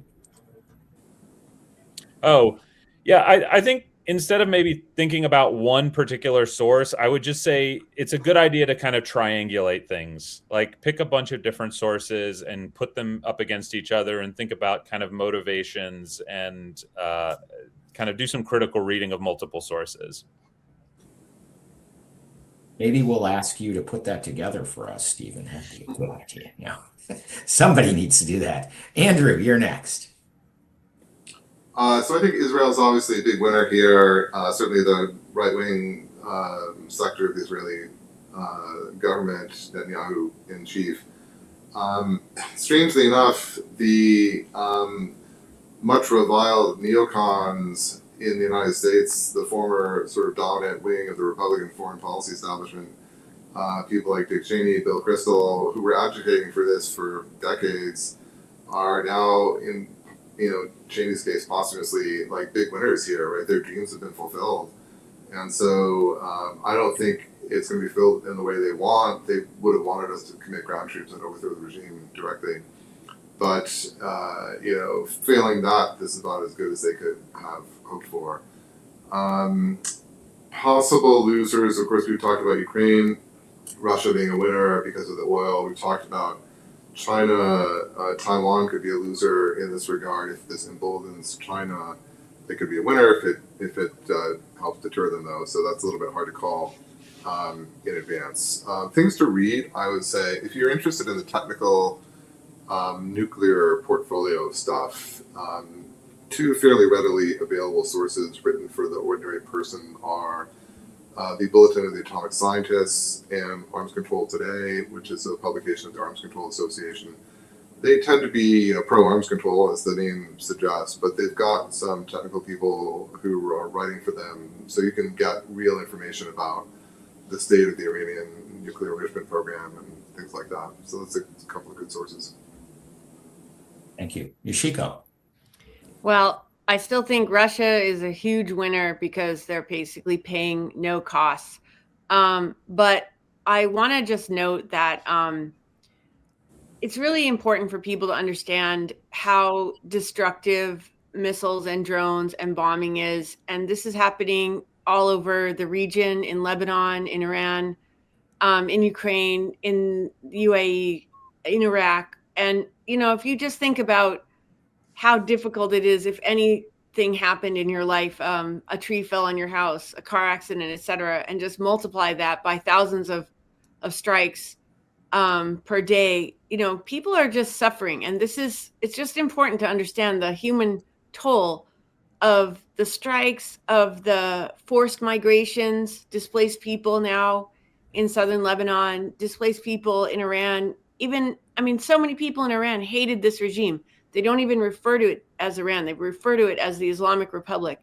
Oh, yeah, I think instead of maybe thinking about one particular source, I would just say it's a good idea to kind of triangulate things. Like pick a bunch of different sources and put them up against each other and think about kind of motivations and kind of do some critical reading of multiple sources. Maybe we'll ask you to put that together for us, Stephen. That'd be a good idea. Yeah. Somebody needs to do that. Andrew, you're next. So I think Israel's obviously a big winner here. Certainly the right-wing sector of the Israeli government, Netanyahu in chief. Strangely enough, the much reviled neocons in the United States, the former sort of dominant wing of the Republican foreign policy establishment, people like Dick Cheney, Bill Kristol, who were agitating for this for decades, are now in Cheney's case, posthumously, like big winners here, right? Their dreams have been fulfilled. And so I don't think it's going to be filled in the way they want. They would have wanted us to commit ground troops and overthrow the regime directly. But, failing that, this is about as good as they could have hoped for. Possible losers, of course, we've talked about Ukraine, Russia being a winner because of the oil. We've talked about China, Taiwan could be a loser in this regard. If this emboldens China, they could be a winner if it helps deter them, though. So that's a little bit hard to call in advance. Things to read, I would say, if you're interested in the technical nuclear portfolio stuff, two fairly readily available sources written for the ordinary person are the Bulletin of the Atomic Scientists and Arms Control Today, which is a publication of the Arms Control Association. They tend to be pro-arms control, as the name suggests, but they've got some technical people who are writing for them, so you can get real information about the state of the Iranian nuclear enrichment program and things like that. So that's a couple of good sources. Thank you. Yoshiko. Well, I still think Russia is a huge winner because they're basically paying no costs. But I want to just note that it's really important for people to understand how destructive missiles and drones and bombing is. And this is happening all over the region, in Lebanon, in Iran, in Ukraine, in the UAE, in Iraq. And, if you just think about how difficult it is if anything happened in your life, a tree fell on your house, a car accident, etc., and just multiply that by thousands of strikes per day, people are just suffering. And it's just important to understand the human toll of the strikes, of the forced migrations, displaced people now in southern Lebanon, displaced people in Iran. So many people in Iran hated this regime. They don't even refer to it as Iran. They refer to it as the Islamic Republic.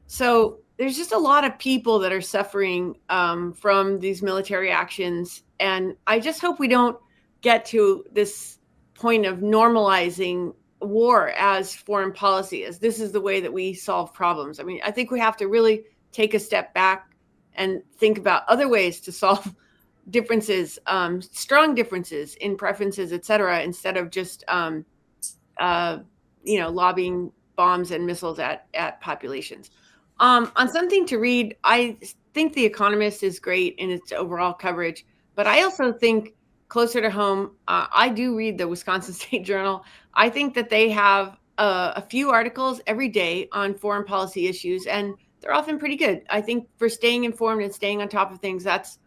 So there's just a lot of people that are suffering from these military actions. And I just hope we don't get to this point of normalizing war as foreign policy, as this is the way that we solve problems. I think we have to really take a step back and think about other ways to solve differences, strong differences in preferences, et cetera, instead of just lobbing bombs and missiles at populations. On something to read, I think The Economist is great in its overall coverage, but I also think closer to home, I do read the Wisconsin State Journal. I think that they have a few articles every day on foreign policy issues, and they're often pretty good. I think for staying informed and staying on top of things, that's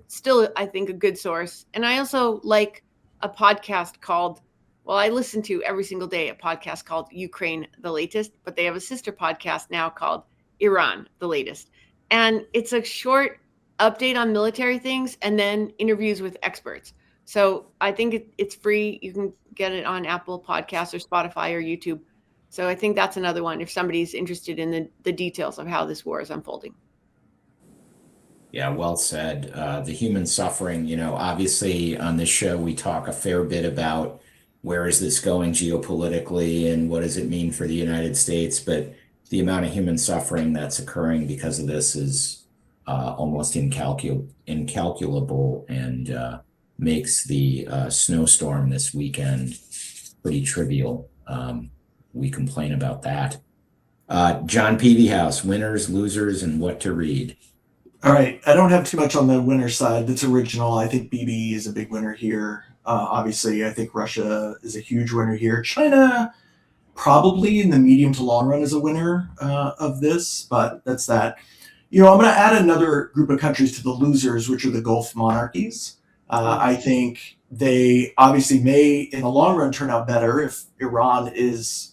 still, I think, a good source. And I also like a podcast called Well, I listen to every single day a podcast called Ukraine the Latest, but they have a sister podcast now called Iran the Latest. And it's a short update on military things and then interviews with experts. So I think it's free. You can get it on Apple Podcasts or Spotify or YouTube. So I think that's another one if somebody's interested in the details of how this war is unfolding. Yeah, well said. The human suffering, obviously on this show, we talk a fair bit about where is this going geopolitically and what does it mean for the United States? But the amount of human suffering that's occurring because of this is almost incalculable and makes the snowstorm this weekend pretty trivial. We complain about that. John Peavyhouse, winners, losers, and what to read. All right. I don't have too much on the winner side. That's original. I think BB is a big winner here. Obviously, I think Russia is a huge winner here. China, probably in the medium to long run, is a winner of this, but that's that. I'm going to add another group of countries to the losers, which are the Gulf monarchies. I think they obviously may, in the long run, turn out better if Iran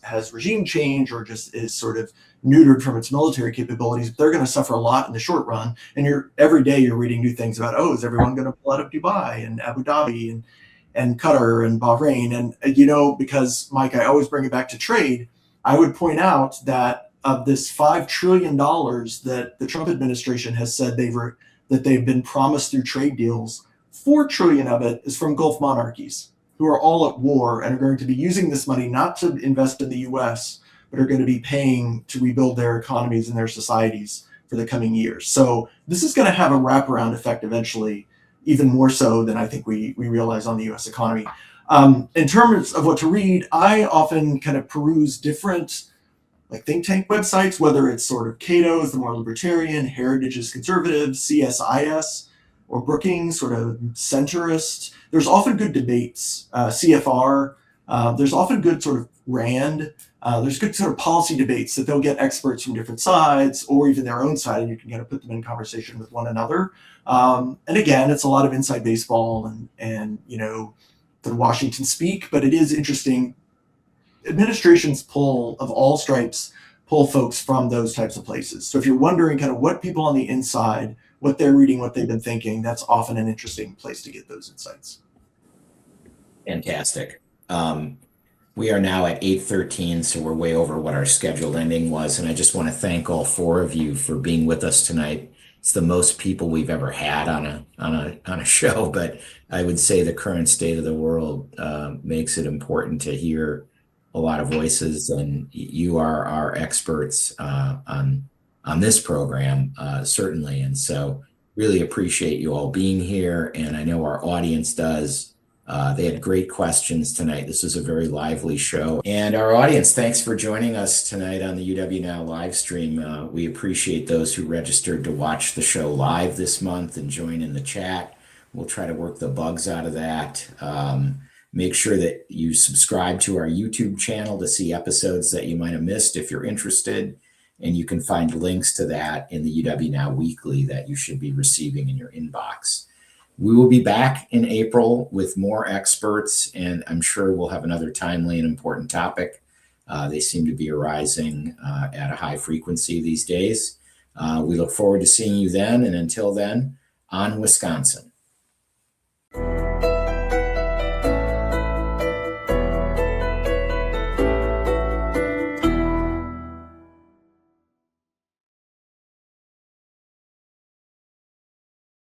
has regime change or just is sort of neutered from its military capabilities. They're going to suffer a lot in the short run. And every day you're reading new things about, is everyone going to pull out of Dubai and Abu Dhabi and Qatar and Bahrain? And, because, Mike, I always bring it back to trade, I would point out that of this $5 trillion that the Trump administration has said that they've been promised through trade deals, $4 trillion of it is from Gulf monarchies who are all at war and are going to be using this money not to invest in the U.S., but are going to be paying to rebuild their economies and their societies for the coming years. So this is going to have a wraparound effect eventually, even more so than I think we realize on the U.S. economy. In terms of what to read, I often kind of peruse different think tank websites, whether it's sort of Cato's, the more libertarian, Heritage's conservative, CSIS, or Brookings, sort of centrist. There's often good debates, CFR. There's often good sort of RAND. There's good sort of policy debates that they'll get experts from different sides or even their own side, and you can kind of put them in conversation with one another. And again, it's a lot of inside baseball and the Washington speak, but it is interesting. Administrations of all stripes pull folks from those types of places. So if you're wondering kind of what people on the inside, what they're reading, what they've been thinking, that's often an interesting place to get those insights. Fantastic. We are now at 8:13, so we're way over what our scheduled ending was. And I just want to thank all four of you for being with us tonight. It's the most people we've ever had on a show, but I would say the current state of the world makes it important to hear a lot of voices, and you are our experts on this program, certainly. And so really appreciate you all being here, and I know our audience does. They had great questions tonight. This was a very lively show. And our audience, thanks for joining us tonight on the UW Now live stream. We appreciate those who registered to watch the show live this month and join in the chat. We'll try to work the bugs out of that. Make sure that you subscribe to our YouTube channel to see episodes that you might have missed if you're interested. And you can find links to that in the UW Now Weekly that you should be receiving in your inbox. We will be back in April with more experts, and I'm sure we'll have another timely and important topic. They seem to be arising at a high frequency these days. We look forward to seeing you then, and until then, on Wisconsin.